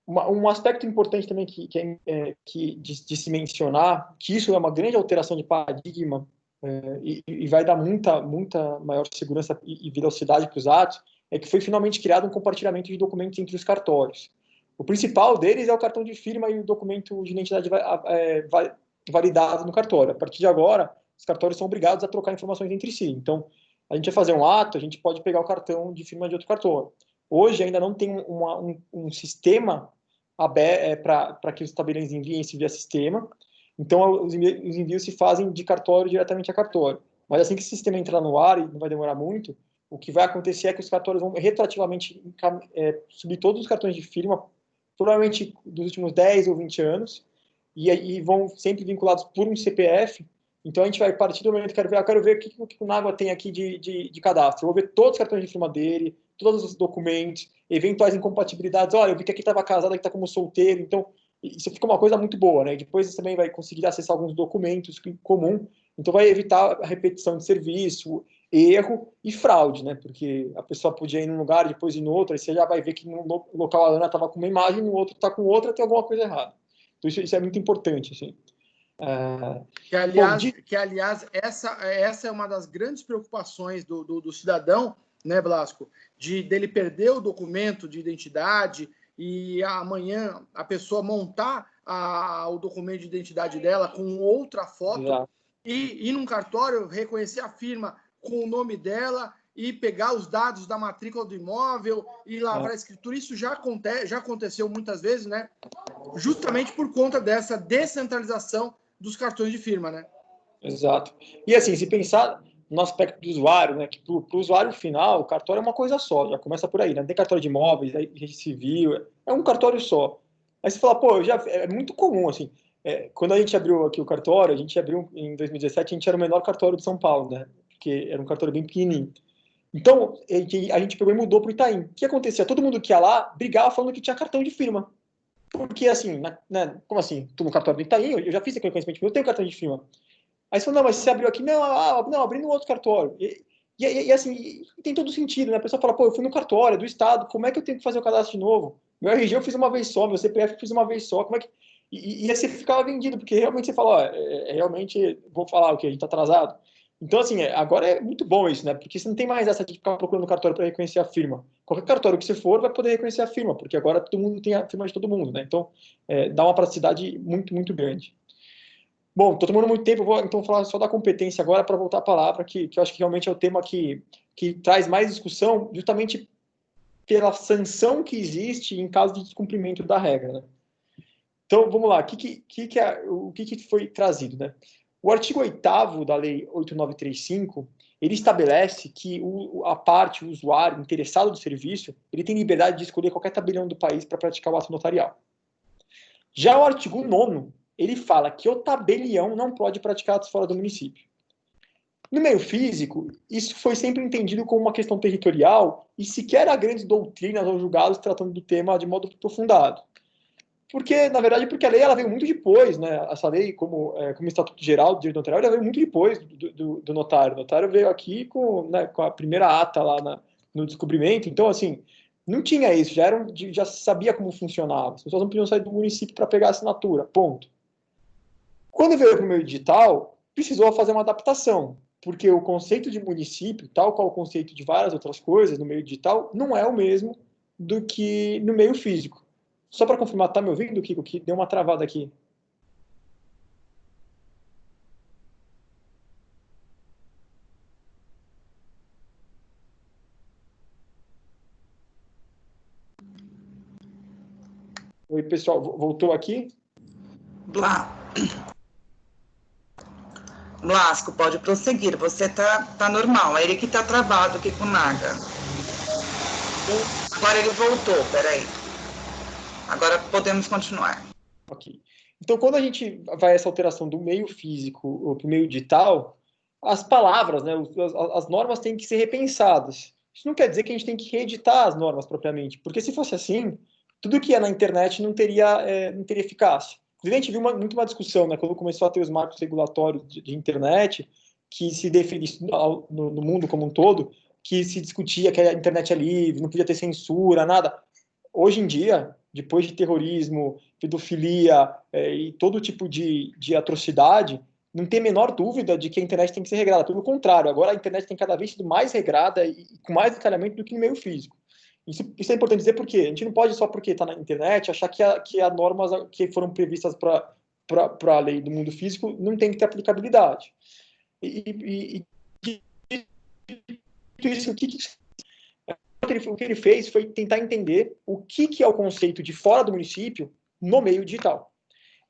um aspecto importante também de se mencionar, que isso é uma grande alteração de paradigma e vai dar muita maior segurança e velocidade para os atos, é que foi finalmente criado um compartilhamento de documentos entre os cartórios. O principal deles é o cartão de firma e o documento de identidade validado no cartório. A partir de agora, os cartórios são obrigados a trocar informações entre si. Então, a gente vai fazer um ato, a gente pode pegar o cartão de firma de outro cartório. Hoje ainda não tem um sistema para que os tabeliões enviem isso via sistema. Então, os envios se fazem de cartório diretamente a cartório. Mas assim que o sistema entrar no ar, e não vai demorar muito, o que vai acontecer é que os cartórios vão retroativamente subir todos os cartões de firma, provavelmente dos últimos 10 ou 20 anos, e vão sempre vinculados por um CPF. Então, a gente vai partir do momento que eu quero ver o que o Nágua tem aqui de cadastro. Eu vou ver todos os cartões de firma dele, todos os documentos, eventuais incompatibilidades. Olha, eu vi que aqui estava casado, aqui está como solteiro. Então, isso fica uma coisa muito boa, né? Depois você também vai conseguir acessar alguns documentos em comum. Então, vai evitar a repetição de serviço, erro e fraude, né? Porque a pessoa podia ir num lugar, depois ir no outro, aí você já vai ver que no local a Ana estava com uma imagem, no outro está com outra, tem alguma coisa errada. Então, isso é muito importante, assim. Aliás, essa é uma das grandes preocupações do cidadão, né, Blasco? Dele perder o documento de identidade e amanhã a pessoa montar o documento de identidade dela com outra foto e ir num cartório, reconhecer a firma com o nome dela e pegar os dados da matrícula do imóvel e lavrar a escritura. Isso já aconteceu muitas vezes, né? Justamente por conta dessa descentralização dos cartões de firma, né? Exato. E assim, se pensar no aspecto do usuário, né, que para o usuário final, o cartório é uma coisa só, já começa por aí, né? Não tem cartório de imóveis, registro civil, é um cartório só. Aí você fala, pô, é muito comum, assim, quando a gente abriu aqui o cartório, a gente abriu em 2017, a gente era o menor cartório de São Paulo, né? Porque era um cartório bem pequenininho. Então, a gente pegou e mudou para o Itaim. O que acontecia? Todo mundo que ia lá brigava falando que tinha cartão de firma. Porque, assim, como assim? Estou no cartório do Itaim, eu já fiz aquele reconhecimento, eu tenho cartão de firma. Aí você falou, não, mas você abriu aqui? Não, abri no outro cartório. E assim, tem todo sentido, né? A pessoa fala, pô, eu fui no cartório do Estado, como é que eu tenho que fazer o cadastro de novo? Meu RG eu fiz uma vez só, meu CPF eu fiz uma vez só, como é que... E aí você ficava vendido, porque realmente você fala, ó, realmente, vou falar o que a gente tá atrasado. Então, assim, agora é muito bom isso, né? Porque você não tem mais essa de ficar procurando cartório para reconhecer a firma. Qualquer cartório que você for vai poder reconhecer a firma, porque agora todo mundo tem a firma de todo mundo, né? Então, dá uma praticidade muito, muito grande. Bom, estou tomando muito tempo, vou então falar só da competência agora para voltar à palavra, que eu acho que realmente é o tema que traz mais discussão, justamente pela sanção que existe em caso de descumprimento da regra, né? Então, vamos lá, o que foi trazido, né? O artigo 8º da Lei 8.935, ele estabelece que a parte, o usuário interessado do serviço, ele tem liberdade de escolher qualquer tabelião do país para praticar o ato notarial. Já o artigo 9º, ele fala que o tabelião não pode praticar atos fora do município. No meio físico, isso foi sempre entendido como uma questão territorial e sequer há grandes doutrinas ou julgados tratando do tema de modo aprofundado. Porque, na verdade, porque a lei ela veio muito depois, né? Essa lei, como Estatuto Geral do Direito Notarial, ela veio muito depois do notário. O notário veio aqui com a primeira ata lá no descobrimento. Então, assim, não tinha isso, já sabia como funcionava. As pessoas não podiam sair do município para pegar a assinatura, ponto. Quando veio para o meio digital, precisou fazer uma adaptação, porque o conceito de município, tal qual o conceito de várias outras coisas no meio digital, não é o mesmo do que no meio físico. Só para confirmar, tá me ouvindo, Kiko? Que deu uma travada aqui. Oi, pessoal, voltou aqui? Blasco, pode prosseguir. Você tá normal. É ele que tá travado aqui com o Naga. Agora ele voltou, peraí. Agora podemos continuar. Ok. Então, quando a gente vai essa alteração do meio físico para o meio digital, as palavras, né, as normas têm que ser repensadas. Isso não quer dizer que a gente tem que reeditar as normas propriamente, porque se fosse assim, tudo que é na internet não teria eficácia. Inclusive, a gente viu muito uma discussão, né, quando começou a ter os marcos regulatórios de internet, que se define no mundo como um todo, que se discutia que a internet é livre, não podia ter censura, nada. Hoje em dia, depois de terrorismo, pedofilia e todo tipo de atrocidade, não tem a menor dúvida de que a internet tem que ser regrada. Pelo contrário, agora a internet tem cada vez sido mais regrada e com mais detalhamento do que no meio físico. Isso é importante dizer porque a gente não pode, só porque está na internet, achar que as normas que foram previstas para a lei do mundo físico não tem que ter aplicabilidade. E isso, o que ele fez foi tentar entender o que é o conceito de fora do município no meio digital.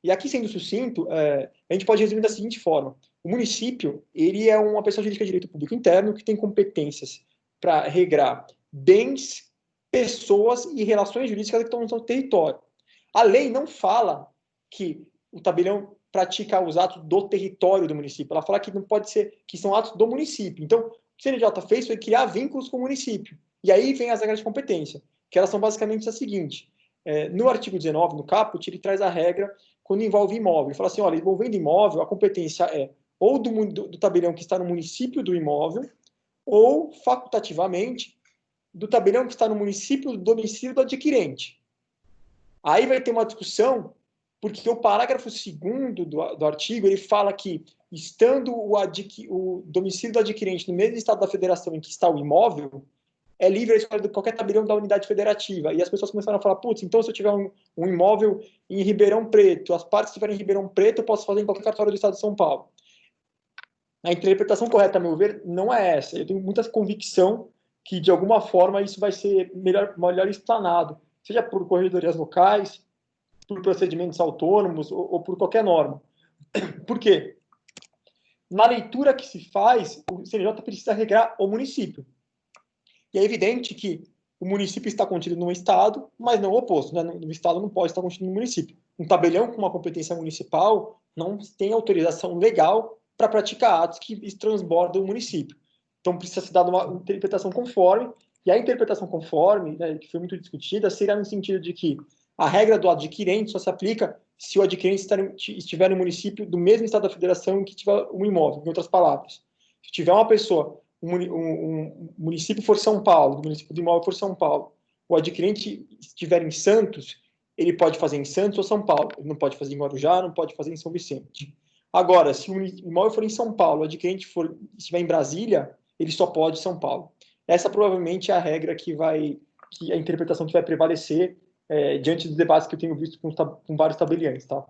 E aqui, sendo sucinto, a gente pode resumir da seguinte forma. O município, ele é uma pessoa jurídica de direito público interno que tem competências para regrar bens, pessoas e relações jurídicas que estão no seu território. A lei não fala que o tabelião pratica os atos do território do município. Ela fala que não pode ser, que são atos do município. Então, o que o CNJ fez foi criar vínculos com o município. E aí vem as regras de competência, que elas são basicamente a seguinte. No artigo 19, no caput, ele traz a regra quando envolve imóvel. Ele fala assim, olha, envolvendo imóvel, a competência é ou do tabelião que está no município do imóvel, ou, facultativamente, do tabelião que está no município do domicílio do adquirente. Aí vai ter uma discussão, porque o parágrafo 2º do artigo, ele fala que, estando o domicílio do adquirente no mesmo estado da federação em que está o imóvel, é livre a escolha de qualquer tabelião da unidade federativa. E as pessoas começaram a falar, putz, então se eu tiver um imóvel em Ribeirão Preto, as partes que estiverem em Ribeirão Preto, eu posso fazer em qualquer cartório do estado de São Paulo. A interpretação correta, a meu ver, não é essa. Eu tenho muita convicção que, de alguma forma, isso vai ser melhor explanado, seja por corregedorias locais, por procedimentos autônomos ou por qualquer norma. Por quê? Na leitura que se faz, o CNJ precisa regrar o município. E é evidente que o município está contido no estado, mas não o oposto. Né? No estado não pode estar contido no município. Um tabelião com uma competência municipal não tem autorização legal para praticar atos que transbordam o município. Então precisa ser dada uma interpretação conforme, e a interpretação conforme, né, que foi muito discutida, seria no sentido de que a regra do adquirente só se aplica se o adquirente estiver no município do mesmo estado da federação em que tiver um imóvel. Em outras palavras, se tiver uma pessoa, um município for São Paulo, o município do imóvel for São Paulo, o adquirente estiver em Santos, ele pode fazer em Santos ou São Paulo. Ele não pode fazer em Guarujá, não pode fazer em São Vicente. Agora, se o imóvel for em São Paulo, o adquirente estiver em Brasília, ele só pode em São Paulo. Essa provavelmente é a regra que a interpretação que vai prevalecer diante dos debates que eu tenho visto com vários tabeliães, tá?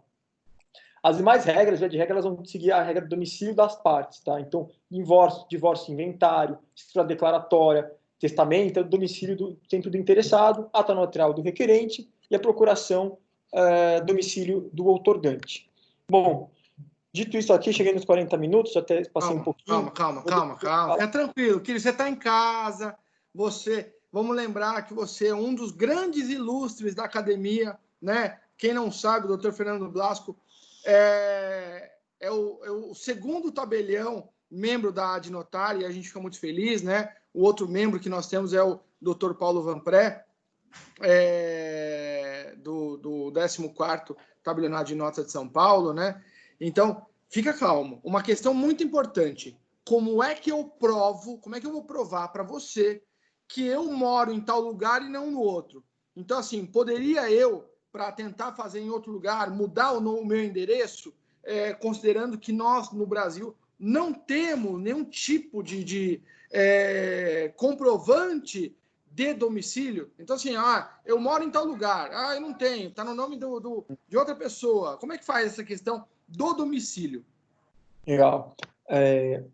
As demais regras, via de regra, elas vão seguir a regra do domicílio das partes, tá? Então, divórcio, inventário, escritura declaratória, testamento, domicílio sempre do interessado, ata notarial do requerente e a procuração, domicílio do outorgante. Bom, Dito isso aqui, cheguei nos 40 minutos, até passei um pouquinho. Calma. Fica tranquilo, Quírio, você está em casa, vamos lembrar que você é um dos grandes ilustres da academia, né? Quem não sabe, o Dr. Fernando Blasco é o segundo tabelião, membro da Adnotar, e a gente fica muito feliz, né? O outro membro que nós temos é o Dr. Paulo Vanpré, do 14º Tabelionato de Notas de São Paulo, né? Então, fica calmo. Uma questão muito importante. Como é que eu vou provar para você que eu moro em tal lugar e não no outro? Então, assim, poderia eu, para tentar fazer em outro lugar, mudar o meu endereço, considerando que nós, no Brasil, não temos nenhum tipo de comprovante de domicílio. Então, assim, eu moro em tal lugar, eu não tenho, está no nome de outra pessoa. Como é que faz essa questão do domicílio? Legal.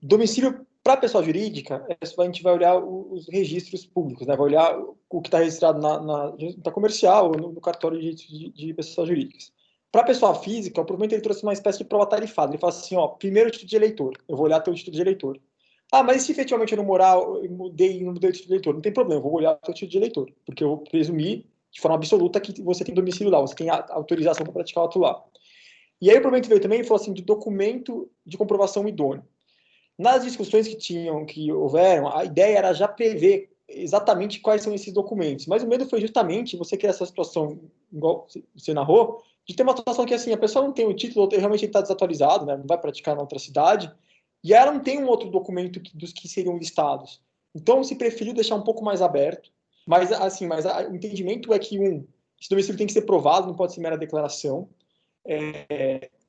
Domicílio para a pessoa jurídica, a gente vai olhar os registros públicos, né? Vai olhar o que está registrado na junta comercial ou no cartório de pessoas jurídicas. Para a pessoa física, o provimento ele trouxe uma espécie de prova tarifada. Ele fala assim, primeiro título de eleitor, eu vou olhar teu título de eleitor. Mas se efetivamente eu não mudei o título de eleitor, não tem problema, eu vou olhar teu título de eleitor, porque eu vou presumir de forma absoluta que você tem domicílio lá, você tem a autorização para praticar o ato lá. E aí o provimento veio também e falou assim, de documento de comprovação idôneo. Nas discussões que houveram, a ideia era já prever exatamente quais são esses documentos. Mas o medo foi justamente você criar essa situação, igual você narrou, de ter uma situação que assim, a pessoa não tem o título, realmente está desatualizado, né, não vai praticar na outra cidade, e ela não tem um outro documento dos que seriam listados. Então, se preferiu deixar um pouco mais aberto, mas o entendimento é que, esse domicílio tem que ser provado, não pode ser mera declaração.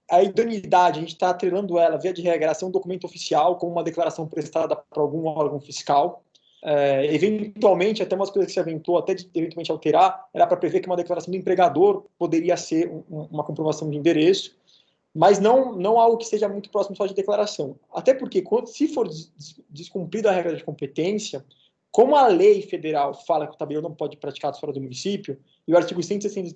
A idoneidade, a gente está atrelando ela, via de regra, a ser um documento oficial, como uma declaração prestada por algum órgão fiscal. Eventualmente, até umas coisas que se aventou, até de eventualmente alterar, era para prever que uma declaração do empregador poderia ser uma comprovação de endereço, mas não algo que seja muito próximo só de declaração. Até porque, se for descumprida a regra de competência, como a lei federal fala que o tabelião não pode ser praticado fora do município, e o artigo 166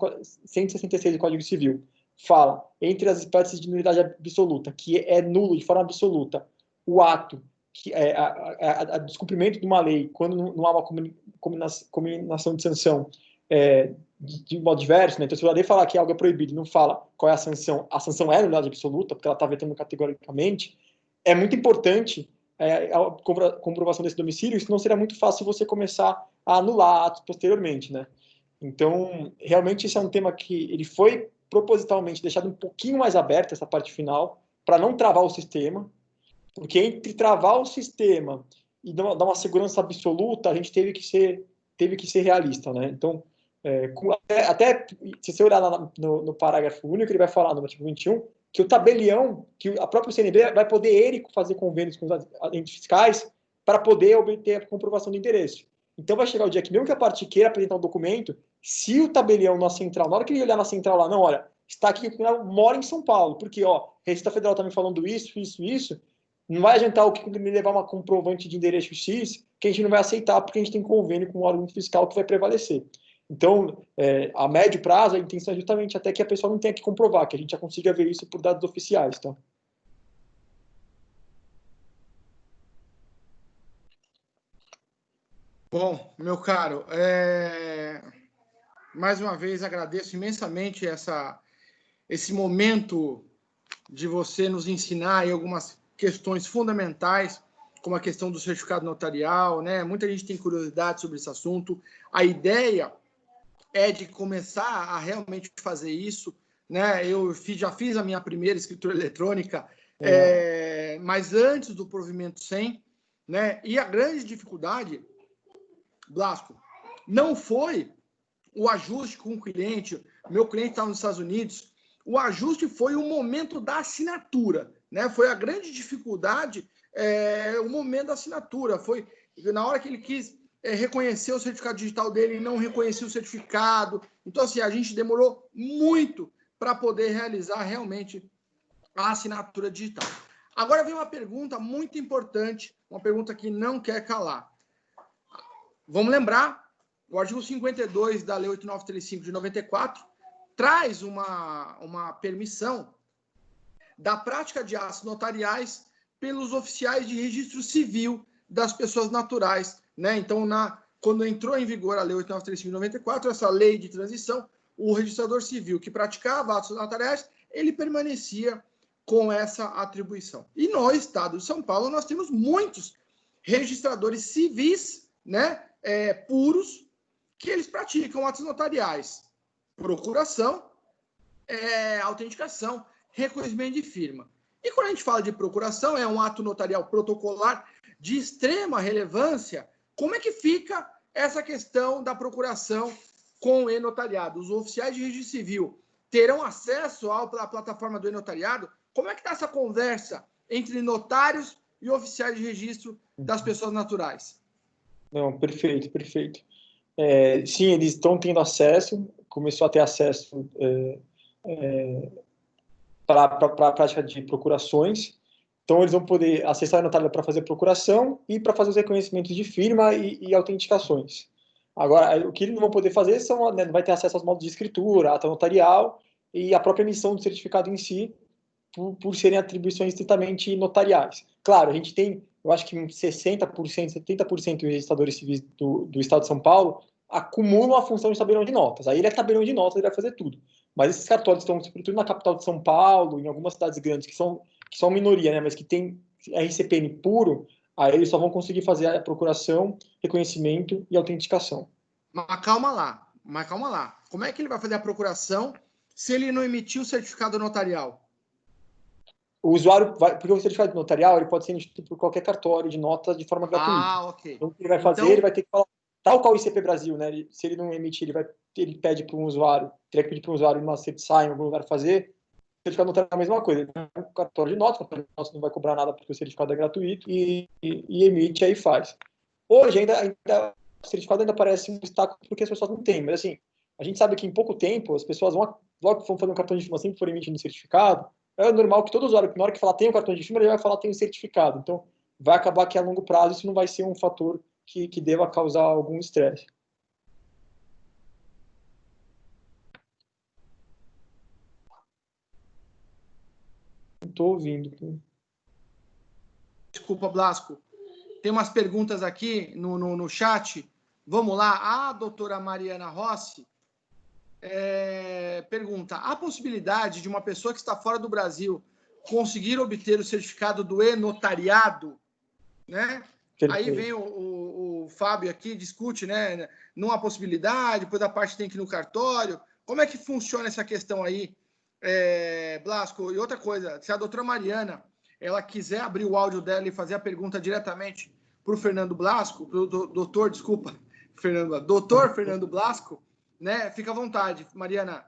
do Código Civil fala, entre as hipóteses de nulidade absoluta, que é nulo de forma absoluta, o ato, que é a descumprimento de uma lei, quando não há uma combinação de sanção de modo diverso, né? Então, se a lei falar que algo é proibido e não fala qual é a sanção é nulidade absoluta, porque ela está vetando categoricamente, é muito importante a comprovação desse domicílio, senão seria muito fácil você começar a anular atos posteriormente, né? Então, realmente, esse é um tema que ele foi propositalmente deixado um pouquinho mais aberto, essa parte final, para não travar o sistema, porque entre travar o sistema e dar uma segurança absoluta, a gente teve que ser realista, né? Então, até se você olhar no parágrafo único, ele vai falar no artigo 21 que o tabelião, que a própria CNB vai poder ele fazer convênios com os agentes fiscais para poder obter a comprovação do endereço. Então vai chegar o dia que mesmo que a parte queira apresentar um documento, se o tabelião na central, na hora que ele olhar na central lá, não, olha, está aqui, mora em São Paulo, porque, Receita Federal está me falando isso, não vai adiantar o que me levar uma comprovante de endereço X, que a gente não vai aceitar, porque a gente tem convênio com o órgão fiscal que vai prevalecer. Então, a médio prazo, a intenção é justamente até que a pessoa não tenha que comprovar, que a gente já consiga ver isso por dados oficiais, tá? Bom, meu caro, mais uma vez agradeço imensamente esse momento de você nos ensinar aí algumas questões fundamentais, como a questão do certificado notarial, né? Muita gente tem curiosidade sobre esse assunto. A ideia é de começar a realmente fazer isso, né? Eu já fiz a minha primeira escritura eletrônica, mas antes do provimento 100, né? E a grande dificuldade, Blasco, não foi o ajuste com o cliente. Meu cliente está nos Estados Unidos. O ajuste foi o momento da assinatura, né? Foi a grande dificuldade, o momento da assinatura. Foi na hora que ele quis reconhecer o certificado digital dele e não reconhecia o certificado. Então, assim, a gente demorou muito para poder realizar realmente a assinatura digital. Agora vem uma pergunta muito importante, uma pergunta que não quer calar. Vamos lembrar, o artigo 52 da Lei 8935 de 94 traz uma permissão da prática de atos notariais pelos oficiais de registro civil das pessoas naturais, né? Então, quando entrou em vigor a Lei 8.935 de 94, essa lei de transição, o registrador civil que praticava atos notariais, ele permanecia com essa atribuição. E no estado de São Paulo, nós temos muitos registradores civis, né, puros, que eles praticam atos notariais, procuração, autenticação, reconhecimento de firma. E quando a gente fala de procuração, é um ato notarial protocolar de extrema relevância. Como é que fica essa questão da procuração com o e-notariado? Os oficiais de registro civil terão acesso à plataforma do e-notariado? Como é que está essa conversa entre notários e oficiais de registro das pessoas naturais? Não, perfeito, perfeito. Sim, eles estão tendo acesso, começou a ter acesso para a prática de procurações. Então, eles vão poder acessar a notária para fazer procuração e para fazer os reconhecimentos de firma e autenticações. Agora, o que eles não vão poder fazer né, não vai ter acesso aos modos de escritura, ata notarial e a própria emissão do certificado em si, por serem atribuições estritamente notariais. Claro, a gente tem, eu acho que 60%, 70% dos registradores civis do Estado de São Paulo acumulam a função de tabelião de notas. Aí ele é tabelião de notas, ele vai fazer tudo. Mas esses cartórios estão, sobretudo na capital de São Paulo, em algumas cidades grandes, que são minoria, né, mas que tem RCPN puro, aí eles só vão conseguir fazer a procuração, reconhecimento e autenticação. Mas calma lá. Como é que ele vai fazer a procuração se ele não emitiu o certificado notarial? O usuário vai, porque o certificado notarial ele pode ser emitido por qualquer cartório de nota de forma gratuita. Ok. Então, o que ele vai fazer, ele vai ter que falar, tal qual o ICP Brasil, né? Se ele não emitir, ele pede para um usuário, teria que pedir para um usuário numa CEPSAI, em algum lugar fazer. O certificado notarial é a mesma coisa. Ele vai para o cartório de notas, o cartório de notas não vai cobrar nada porque o certificado é gratuito e emite, aí faz. Hoje, o certificado ainda parece um obstáculo porque as pessoas não têm, mas assim, a gente sabe que em pouco tempo as pessoas logo que vão fazer um cartão de firma, sempre for emitindo certificado, é normal que todo usuário, na hora que falar tem o cartão de firma, ele vai falar tem o certificado. Então, vai acabar que a longo prazo isso não vai ser um fator que deva causar algum estresse. Não estou ouvindo. Desculpa, Blasco. Tem umas perguntas aqui no chat. Vamos lá. A doutora Mariana Rossi pergunta: há possibilidade de uma pessoa que está fora do Brasil conseguir obter o certificado do e-notariado? Né? Aí vem o Fábio aqui, discute, né? Não há possibilidade, depois da parte tem que ir no cartório. Como é que funciona essa questão aí, Blasco? E outra coisa, se a doutora Mariana ela quiser abrir o áudio dela e fazer a pergunta diretamente para o Fernando Blasco, doutor Fernando Blasco, né? Fica à vontade, Mariana.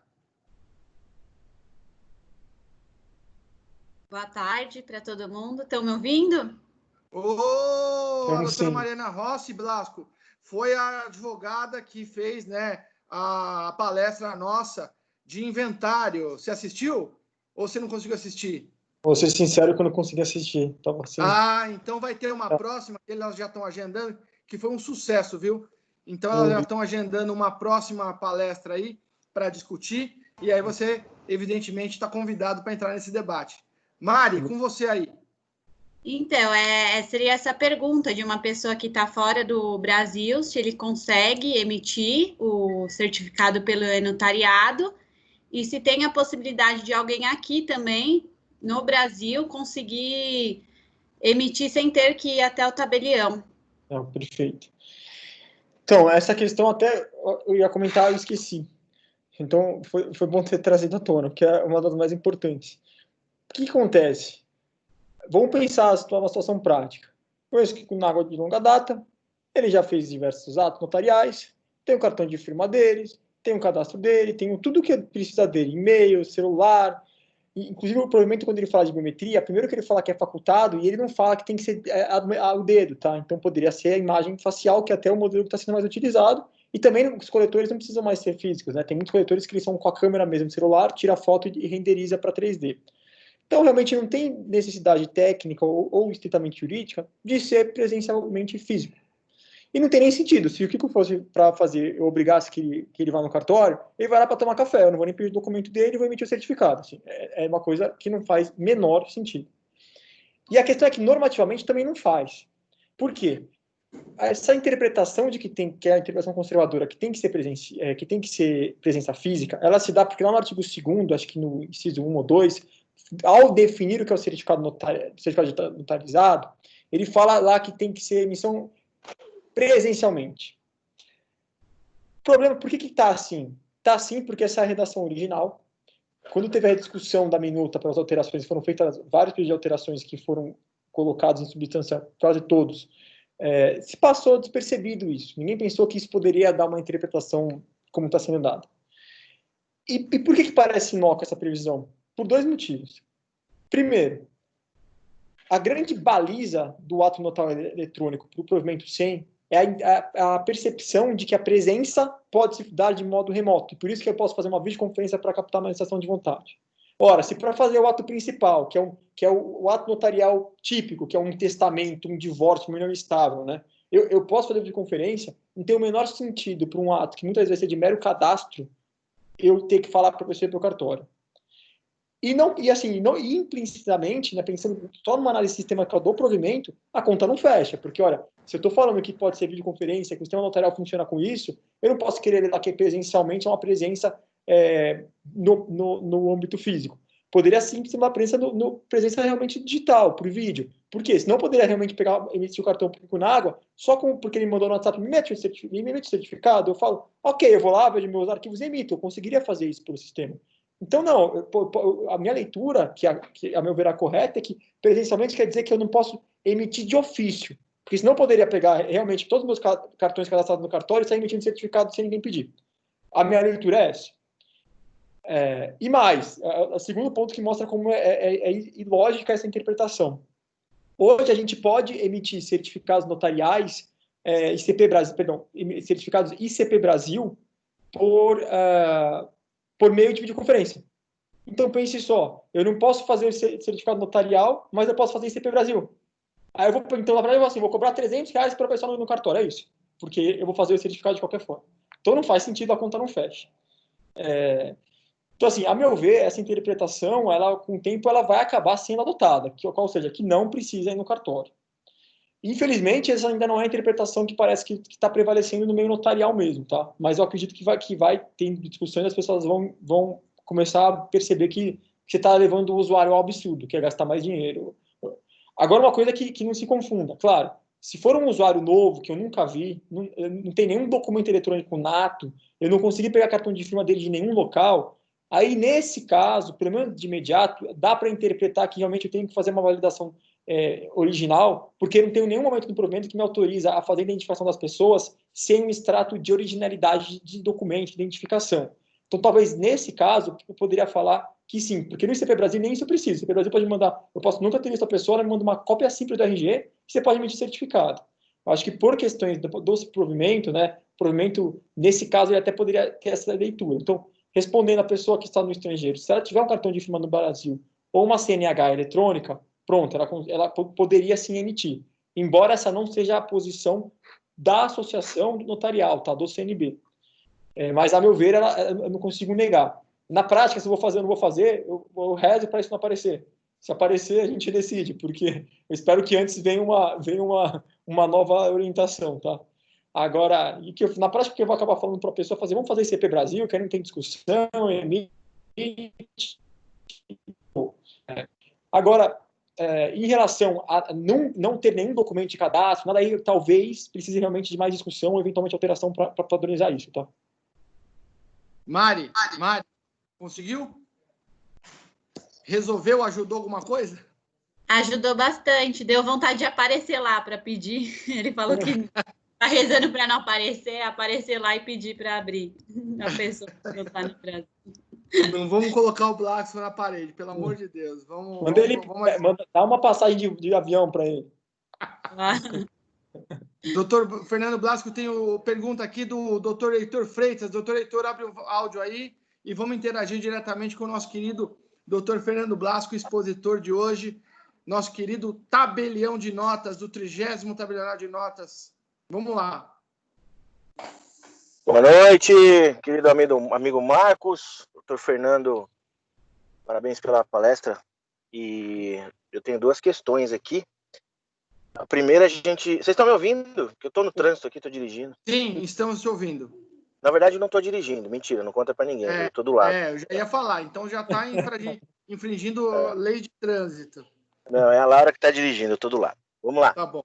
Boa tarde para todo mundo. Estão me ouvindo? A doutora Mariana Rossi, Blasco, foi a advogada que fez, né, a palestra nossa de inventário. Você assistiu? Ou você não conseguiu assistir? Vou ser sincero que eu não consegui assistir. Assim. Então vai ter uma próxima, que elas já estão agendando, que foi um sucesso, viu? Então elas já estão agendando uma próxima palestra aí para discutir, e aí você, evidentemente, está convidado para entrar nesse debate. Mari, com você aí. Então, seria essa pergunta de uma pessoa que está fora do Brasil, se ele consegue emitir o certificado pelo notariado, e se tem a possibilidade de alguém aqui também, no Brasil, conseguir emitir sem ter que ir até o tabelião. Perfeito. Então, essa questão até eu ia comentar, eu esqueci. Então, foi bom ter trazido à tona, porque é uma das mais importantes. O que acontece? Vamos pensar uma situação prática. Conheço que com água de longa data, ele já fez diversos atos notariais, tem o cartão de firma deles, tem o cadastro dele, tem tudo que precisa dele, e-mail, celular. Inclusive, o provavelmente, quando ele fala de biometria, primeiro que ele fala que é facultado, e ele não fala que tem que ser o dedo, tá? Então, poderia ser a imagem facial, que até é o modelo que está sendo mais utilizado. E também, os coletores não precisam mais ser físicos, né? Tem muitos coletores que eles são com a câmera mesmo do celular, tira a foto e renderiza para 3D. Então, realmente, não tem necessidade técnica ou estritamente jurídica de ser presencialmente físico. E não tem nem sentido. Se o que eu fosse para fazer, eu obrigasse que ele vá no cartório, ele vai lá para tomar café, eu não vou nem pedir o documento dele e vou emitir o certificado. Assim, é uma coisa que não faz menor sentido. E a questão é que normativamente também não faz. Por quê? Essa interpretação de que é a interpretação conservadora, que tem que ser presença física, ela se dá porque lá no artigo 2º, acho que no inciso 1 ou 2, ao definir o que é o certificado notarizado, ele fala lá que tem que ser emissão presencialmente. O problema, por que está assim? Está assim porque essa é a redação original. Quando teve a discussão da minuta para as alterações, foram feitas vários pedidos de alterações que foram colocados em substância, quase todos. Se passou despercebido isso. Ninguém pensou que isso poderia dar uma interpretação como está sendo dada. E por que parece inócua essa previsão? Por 2 motivos. Primeiro, a grande baliza do ato notarial eletrônico para o provimento 100 é a percepção de que a presença pode se dar de modo remoto. E por isso que eu posso fazer uma videoconferência para captar a manifestação de vontade. Ora, se para fazer o ato principal, que é o ato notarial típico, que é um testamento, um divórcio, uma união estável, né? Eu posso fazer videoconferência, não tem o menor sentido para um ato que muitas vezes é de mero cadastro, eu ter que falar para você para o cartório. E implicitamente, né, pensando só numa análise sistemática do provimento, a conta não fecha, porque, olha, se eu estou falando que pode ser videoconferência, que o sistema notarial funciona com isso, eu não posso querer lá que presencialmente é uma presença no âmbito físico. Poderia sim ser uma presença realmente digital, por vídeo. Por quê? Senão eu poderia realmente emitir o cartão público na água, porque ele mandou no WhatsApp, me emite o certificado, eu falo, ok, eu vou lá, vejo meus arquivos e emito. Eu conseguiria fazer isso pelo sistema. Então, não, a minha leitura, que a meu ver é correta, é que presencialmente quer dizer que eu não posso emitir de ofício, porque senão eu poderia pegar realmente todos os meus cartões cadastrados no cartório e sair emitindo certificado sem ninguém pedir. A minha leitura é essa. E mais, o segundo ponto que mostra como é ilógica essa interpretação. Hoje a gente pode emitir certificados notariais, certificados ICP Brasil por meio de videoconferência. Então pense só, eu não posso fazer certificado notarial, mas eu posso fazer ICP Brasil. Aí eu vou, então, na verdade, eu vou assim, vou cobrar R$300 para a pessoa no cartório, é isso. Porque eu vou fazer o certificado de qualquer forma. Então não faz sentido, a conta não fecha. Então, assim, a meu ver, essa interpretação, ela, com o tempo, ela vai acabar sendo adotada, ou seja, que não precisa ir no cartório. Infelizmente, essa ainda não é a interpretação que parece que está prevalecendo no meio notarial mesmo, tá? Mas eu acredito que vai ter discussões, as pessoas vão começar a perceber que você está levando o usuário ao absurdo, que é gastar mais dinheiro. Agora, uma coisa que não se confunda, claro, se for um usuário novo, que eu nunca vi, não tem nenhum documento eletrônico nato, eu não consegui pegar cartão de firma dele de nenhum local, aí, nesse caso, pelo menos de imediato, dá para interpretar que realmente eu tenho que fazer uma validação original, porque não tenho nenhum momento do provimento que me autoriza a fazer a identificação das pessoas sem um extrato de originalidade de documento, de identificação. Então, talvez, nesse caso, eu poderia falar que sim, porque no ICP Brasil nem isso precisa. O ICP Brasil pode mandar, eu posso nunca ter visto a pessoa, ela me manda uma cópia simples do RG e você pode emitir certificado. Eu acho que por questões do provimento, né, provimento, nesse caso, ele até poderia ter essa leitura. Então, respondendo a pessoa que está no estrangeiro, se ela tiver um cartão de firma no Brasil ou uma CNH eletrônica, pronto, ela poderia sim emitir. Embora essa não seja a posição da associação notarial, tá, do CNB. Mas, a meu ver, eu não consigo negar. Na prática, se eu vou fazer ou não vou fazer, eu rezo para isso não aparecer. Se aparecer, a gente decide, porque eu espero que antes venha uma nova orientação, tá? Agora, na prática, que eu vou acabar falando para a pessoa fazer, vamos fazer ICP Brasil, que aí não tem discussão, Agora, em relação a não ter nenhum documento de cadastro, nada aí, talvez precise realmente de mais discussão ou eventualmente alteração para padronizar isso, tá? Mari, conseguiu? Resolveu? Ajudou alguma coisa? Ajudou bastante. Deu vontade de aparecer lá para pedir. Ele falou que tá rezando para não aparecer lá e pedir para abrir. A pessoa que não tá no Brasil. Não vamos colocar o Blasco na parede, pelo amor de Deus. Dá uma passagem de avião para ele. Doutor Fernando Blasco, tem pergunta aqui do doutor Heitor Freitas. Doutor Heitor, abre o áudio aí e vamos interagir diretamente com o nosso querido doutor Fernando Blasco, expositor de hoje, nosso querido tabelião de notas, do 30º tabelionário de notas Vamos lá. Boa noite, querido amigo Marcos, doutor Fernando, parabéns pela palestra. E eu tenho duas questões aqui. A primeira, vocês estão me ouvindo? Porque eu estou no trânsito aqui, estou dirigindo. Sim, estamos te ouvindo. Na verdade, eu não estou dirigindo, mentira, não conta para ninguém, eu estou do lado. Eu já ia falar, então já está infringindo lei de trânsito. Não, é a Laura que está dirigindo, eu estou do lado. Vamos lá. Tá bom.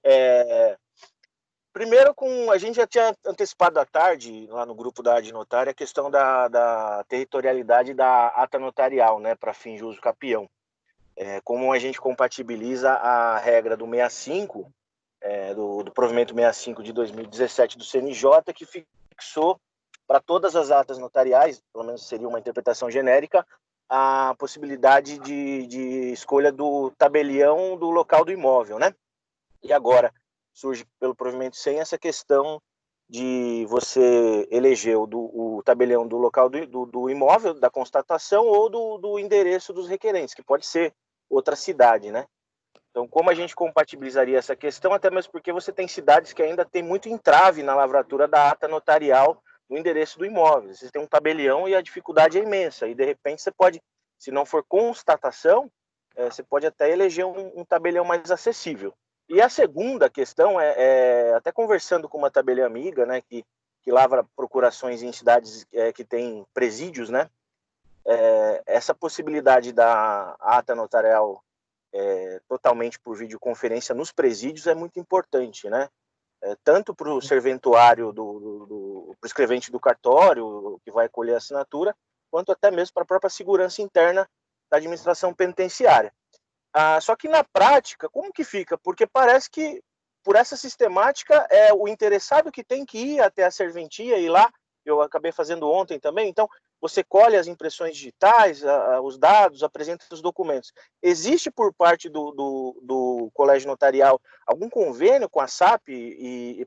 Primeiro, a gente já tinha antecipado à tarde, lá no grupo da AD Notária, a questão da territorialidade da ata notarial, né, para fins de uso capião. Como a gente compatibiliza a regra do 65, do provimento 65 de 2017 do CNJ, que fixou para todas as atas notariais, pelo menos seria uma interpretação genérica, a possibilidade de escolha do tabelião do local do imóvel, né? E agora surge pelo provimento 100 essa questão de você eleger o tabelião do local do imóvel, da constatação, ou do endereço dos requerentes, que pode ser outra cidade, né? Então, como a gente compatibilizaria essa questão, até mesmo porque você tem cidades que ainda tem muito entrave na lavratura da ata notarial no endereço do imóvel. Você tem um tabelião e a dificuldade é imensa, e de repente você pode, se não for constatação, você pode até eleger um tabelião mais acessível. E a segunda questão até conversando com uma tabeliã amiga, né, que lavra procurações em cidades que tem presídios, né, essa possibilidade da ata notarial totalmente por videoconferência nos presídios é muito importante, né? Tanto para o serventuário do escrevente do cartório, que vai colher a assinatura, quanto até mesmo para a própria segurança interna da administração penitenciária. Só que na prática, como que fica? Porque parece que, por essa sistemática, é o interessado que tem que ir até a serventia e lá, eu acabei fazendo ontem também, então você colhe as impressões digitais, os dados, apresenta os documentos. Existe por parte do Colégio Notarial algum convênio com a SAP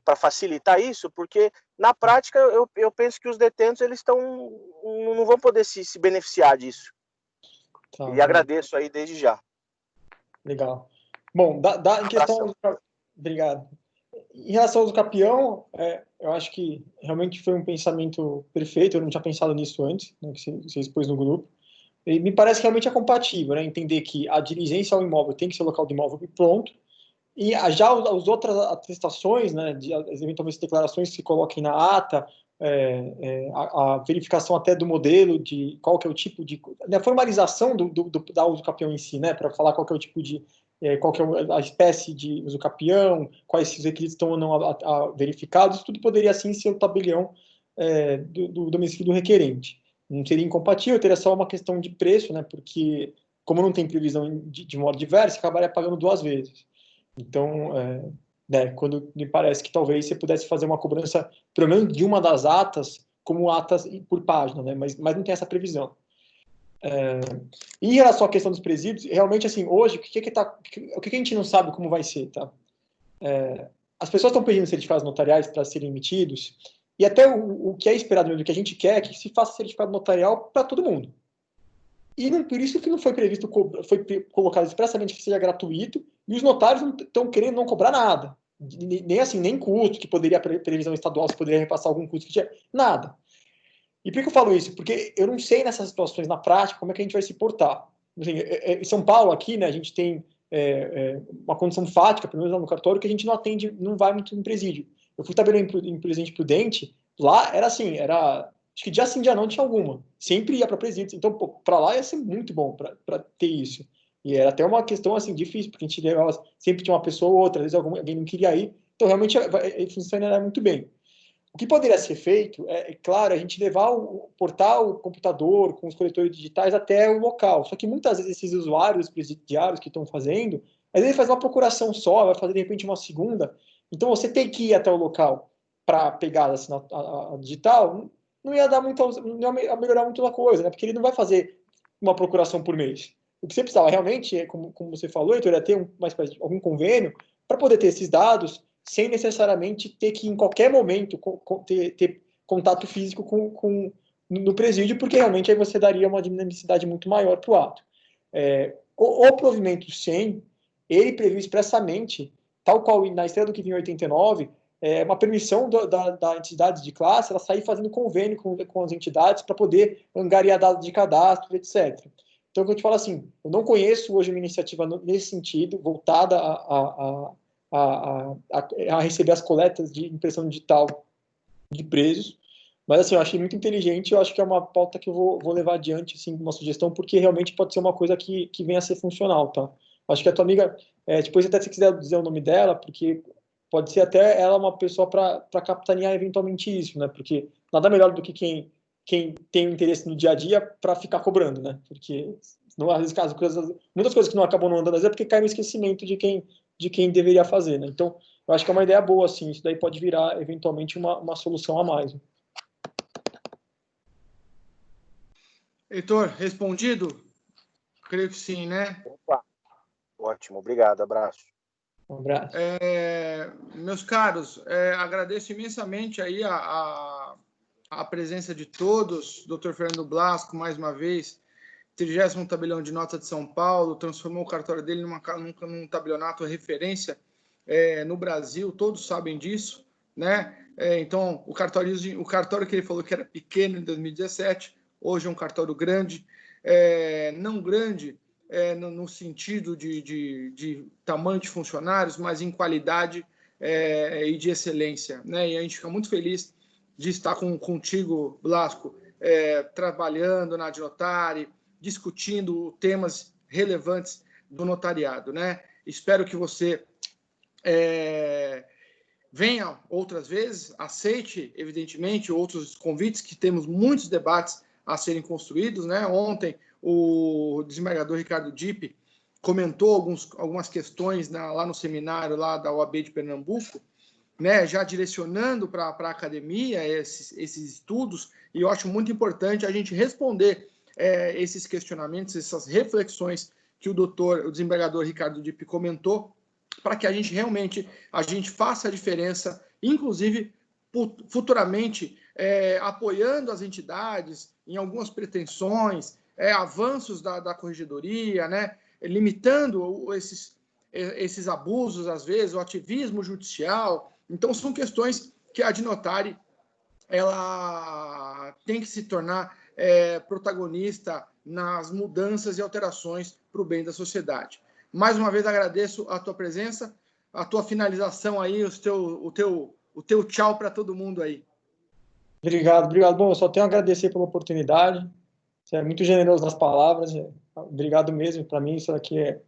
para facilitar isso? Porque, na prática, eu penso que os detentos eles não vão poder se beneficiar disso. Tá, e agradeço aí desde já. Legal. Bom, em questão... Obrigado. Em relação ao uso capião, eu acho que realmente foi um pensamento perfeito, eu não tinha pensado nisso antes, né, que você expôs no grupo. E me parece que realmente é compatível, né, entender que a diligência ao imóvel tem que ser o local do imóvel e pronto, e já as outras atestações, né, eventualmente declarações que se coloquem na ata, a verificação até do modelo, de qual que é o tipo de... a formalização da uso capião em si, né, para falar qual que é o tipo de... qual que é a espécie de uso capião, quais os requisitos estão ou não verificados, isso tudo poderia, sim, ser o tabelião do domicílio do requerente. Não seria incompatível, teria só uma questão de preço, né, porque, como não tem previsão de modo diverso, acabaria pagando duas vezes. Então, quando me parece que talvez você pudesse fazer uma cobrança, pelo menos de uma das atas, como atas por página, né, mas não tem essa previsão. Em relação à questão dos presídios, realmente, assim, hoje, o que a gente não sabe como vai ser, tá? As pessoas estão pedindo certificados notariais para serem emitidos, e até o que é esperado mesmo, o que a gente quer é que se faça certificado notarial para todo mundo. E por isso que não foi previsto, foi colocado expressamente que seja gratuito, e os notários não estão querendo não cobrar nada. Nem custo, que poderia, a previsão estadual, se poderia repassar algum custo que tinha, nada. E por que eu falo isso? Porque eu não sei nessas situações, na prática, como é que a gente vai se portar. Assim, em São Paulo, aqui, né, a gente tem uma condição fática, pelo menos lá no cartório, que a gente não atende, não vai muito em presídio. Eu fui tabelião em Presidente Prudente, lá era assim, acho que dia sim, dia não tinha alguma. Sempre ia para presídio. Então, para lá ia ser muito bom para ter isso. E era até uma questão, assim, difícil, porque a gente levava, sempre tinha uma pessoa ou outra, às vezes alguém não queria ir. Então, realmente, funcionaria muito bem. O que poderia ser feito claro, a gente levar portar o computador com os coletores digitais até o local. Só que muitas vezes esses usuários presidiários que estão fazendo, às vezes faz uma procuração só, vai fazer de repente uma segunda. Então você tem que ir até o local para pegar a digital, não ia melhorar muito a coisa, né? Porque ele não vai fazer uma procuração por mês. O que você precisava realmente, como você falou, Heitor, é ter algum convênio para poder ter esses dados sem necessariamente ter que, em qualquer momento, ter contato físico no presídio, porque realmente aí você daria uma dinamicidade muito maior para o ato. O provimento 100, ele previu expressamente, tal qual na estreia do que vinha em 89, uma permissão da entidade de classe, ela sair fazendo convênio com as entidades para poder angariar dados de cadastro, etc. Então, eu te falo assim, eu não conheço hoje uma iniciativa nesse sentido, voltada a receber as coletas de impressão digital de presos, mas assim, eu achei muito inteligente, eu acho que é uma pauta que eu vou levar adiante, assim, uma sugestão, porque realmente pode ser uma coisa que venha a ser funcional, tá? Acho que a tua amiga, depois até se quiser dizer o nome dela, porque pode ser até ela uma pessoa para capitanear eventualmente isso, né? Porque nada melhor do que quem tem o interesse no dia a dia para ficar cobrando, né? Porque às vezes, muitas coisas que não acabam não andando, às vezes é porque cai no esquecimento de quem deveria fazer, né? Então, eu acho que é uma ideia boa, assim, isso daí pode virar eventualmente uma solução a mais. Heitor, respondido? Creio que sim, né? Opa, ótimo, obrigado, abraço. Um abraço. Meus caros, agradeço imensamente aí a presença de todos. Dr. Fernando Blasco, mais uma vez, 30º tabelião de nota de São Paulo, transformou o cartório dele num tabelionato referência no Brasil, todos sabem disso, né? Então, o cartório que ele falou que era pequeno em 2017, hoje é um cartório grande, não grande no sentido de tamanho de funcionários, mas em qualidade e de excelência, né? E a gente fica muito feliz de estar contigo, Blasco, trabalhando na Adnotare, discutindo temas relevantes do notariado, né? Espero que você venha outras vezes, aceite, evidentemente, outros convites, que temos muitos debates a serem construídos, né? Ontem, o desembargador Ricardo Dipp comentou algumas questões lá no seminário lá da OAB de Pernambuco, né? Já direcionando para a academia esses estudos, e eu acho muito importante a gente responder esses questionamentos, essas reflexões que o desembargador Ricardo Dipp comentou, para que a gente realmente faça a diferença, inclusive futuramente apoiando as entidades em algumas pretensões, avanços da corregedoria, né, limitando esses abusos, às vezes, o ativismo judicial. Então, são questões que a Adnotare ela tem que se tornar protagonista nas mudanças e alterações para o bem da sociedade. Mais uma vez agradeço a tua presença, a tua finalização aí, o teu tchau para todo mundo aí. Obrigado. Bom, eu só tenho a agradecer pela oportunidade. Você é muito generoso nas palavras. Obrigado mesmo. Para mim, isso aqui é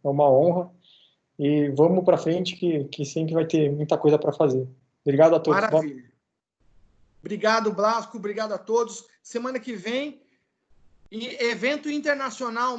uma honra. E vamos para frente, que sempre vai ter muita coisa para fazer. Obrigado a todos. Maravilha. Obrigado, Blasco. Obrigado a todos. Semana que vem, evento internacional